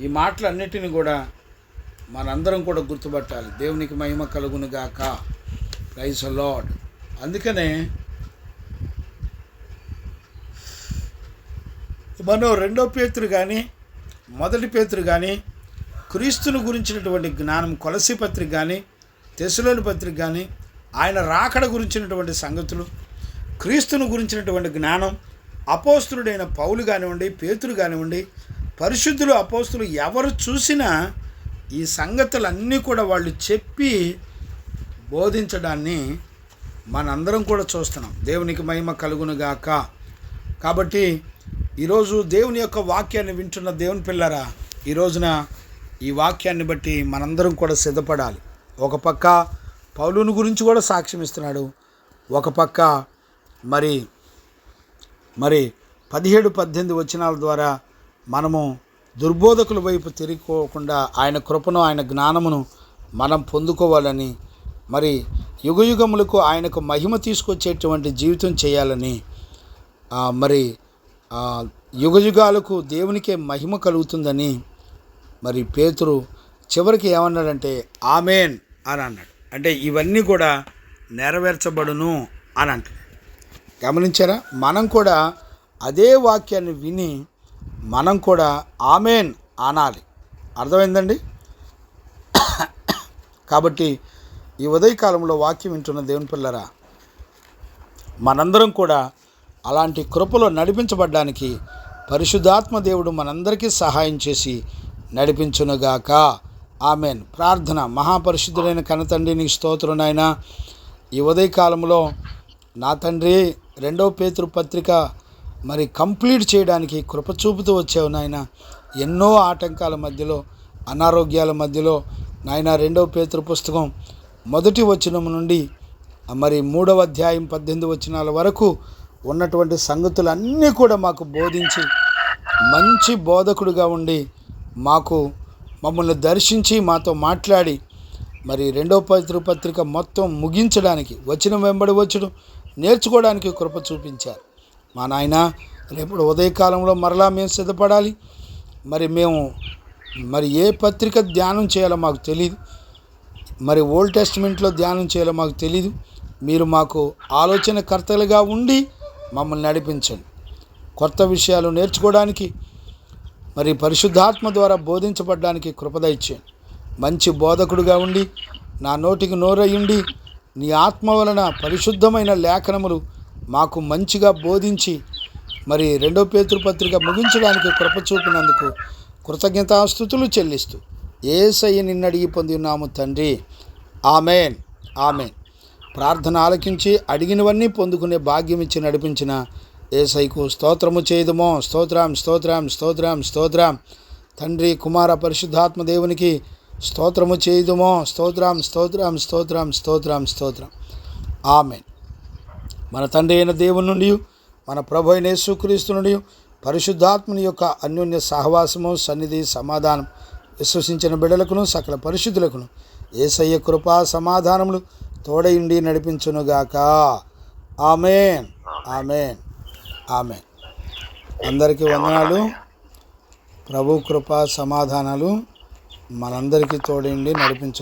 ఈ మాటలన్నిటిని కూడా మనందరం కూడా గుర్తుపట్టాలి. దేవునికి మహిమ కలుగునుగాక. Praise the Lord. అందుకనే మనం 2 పేతురు కానీ 1 పేతురు కానీ క్రీస్తును గురించినటువంటి జ్ఞానం, కొలసీ పత్రిక కానీ తెస్సలోని పత్రిక కానీ ఆయన రాకడ గురించినటువంటి సంగతులు, క్రీస్తును గురించినటువంటి జ్ఞానం, అపోస్తులుడైన పౌలు కానివ్వండి, పేతురు కానివ్వండి, పరిశుద్ధులు అపోస్తులు ఎవరు చూసినా ఈ సంగతులన్నీ కూడా వాళ్ళు చెప్పి బోధించడాన్ని మనందరం కూడా చూస్తున్నాం. దేవునికి మహిమ కలుగునుగాక. కాబట్టి ఈరోజు దేవుని యొక్క వాక్యాన్ని వింటున్న దేవుని పిల్లరా, ఈ రోజున ఈ వాక్యాన్ని బట్టి మనందరం కూడా సిద్ధపడాలి. ఒక పక్క పౌలుని గురించి కూడా సాక్ష్యం ఇస్తున్నాడు, ఒక పక్క మరి 17, 18 వచనాల ద్వారా మనము దుర్బోధకుల వైపు తిరిగిపోకుండా ఆయన కృపను, ఆయన జ్ఞానమును మనం పొందుకోవాలని, మరి యుగయుగములకు ఆయనకు మహిమ తీసుకొచ్చేటువంటి జీవితం చేయాలని, మరి యుగయుగాలకు దేవునికే మహిమ కలుగుతుందని మరి పేతురు చివరికి ఏమన్నాడంటే ఆమేన్ అని అన్నాడు. అంటే ఇవన్నీ కూడా నెరవేర్చబడును అని అంటాడు. గమనించారా? మనం కూడా అదే వాక్యాన్ని విని మనం కూడా ఆమేన్ అనాలి. అర్థమైందండి? కాబట్టి ఈ ఉదయకాలంలో వాక్యం వింటున్న దేవుని పిల్లరా, మనందరం కూడా అలాంటి కృపలో నడిపించబడ్డానికి పరిశుద్ధాత్మ దేవుడు మనందరికీ సహాయం చేసి నడిపించునుగాక. ఆమేన్. ప్రార్థన. మహాపరిశుద్ధుడైన కన్నతండ్రి, నీకు స్తోత్రం నాయనా. ఈ ఉదయకాలంలో నా తండ్రి 2 పేతురు పత్రిక మరి కంప్లీట్ చేయడానికి కృప చూపుతూ వచ్చావు నాయన. ఎన్నో ఆటంకాల మధ్యలో, అనారోగ్యాల మధ్యలో నాయన 2 పేతురు పుస్తకం 1వ వచనం నుండి మరి 3వ అధ్యాయం 18 వచనాల వరకు ఉన్నటువంటి సంగతులన్నీ కూడా మాకు బోధించి మంచి బోధకుడిగా ఉండి మమ్మల్ని దర్శించి మాతో మాట్లాడి మరి 2వ పేతురు పత్రిక మొత్తం ముగించడానికి, వచనం వెంబడి వచ్చడం నేర్చుకోవడానికి కృప చూపించారు మా నాయన. రేపు ఉదయకాలంలో మరలా మేము సిద్ధపడాలి. మరి ఏ పత్రిక ధ్యానం చేయాలో మాకు తెలియదు, మరి ఓల్డ్ టెస్టిమెంట్లో ధ్యానం చేయాలో మాకు తెలీదు. మీరు మాకు ఆలోచనకర్తలుగా ఉండి మమ్మల్ని నడిపించండి. కొత్త విషయాలు నేర్చుకోవడానికి మరి పరిశుద్ధాత్మ ద్వారా బోధించబడడానికి కృప దయచేయండి. మంచి బోధకుడుగా ఉండి నా నోటికి నోరయ్యుండి నీ ఆత్మ వలన పరిశుద్ధమైన లేఖనములు మాకు మంచిగా బోధించి మరి 2 పేతురు పత్రిక ముగించడానికి కృప చూపినందుకు కృతజ్ఞతాస్తుతులు చెల్లిస్తూ యేసయ్య నిన్నడిగి పొంది ఉన్నాము తండ్రి. Amen, amen. ప్రార్థన ఆలకించి అడిగినవన్నీ పొందుకునే భాగ్యం ఇచ్చి నడిపించిన యేసయ్యకు స్తోత్రము చేయుదుమో. స్తోత్రం, స్తోత్రం, స్తోత్రం, స్తోత్రం. తండ్రి, కుమార, పరిశుద్ధాత్మ దేవునికి స్తోత్రము చేయుదుమో. స్తోత్రం, స్తోత్రం, స్తోత్రం, స్తోత్రం, స్తోత్రం. ఆమెన్. మన తండ్రి అయిన దేవుని నుండి, మన ప్రభు అయిన యేసుక్రీస్తు నుండి, పరిశుద్ధాత్మని యొక్క అన్యోన్య సహవాసము, సన్నిధి, సమాధానం విశ్వసించిన బిడ్డలకును సకల పరిశుద్ధులకును యేసయ్య కృపా సమాధానములు తోడయుండి నడిపించునుగాక. Amen, amen, amen. అందరికీ వందనాలు. ప్రభు కృపా సమాధానాలు మనందరికీ తోడయుండి నడిపించు.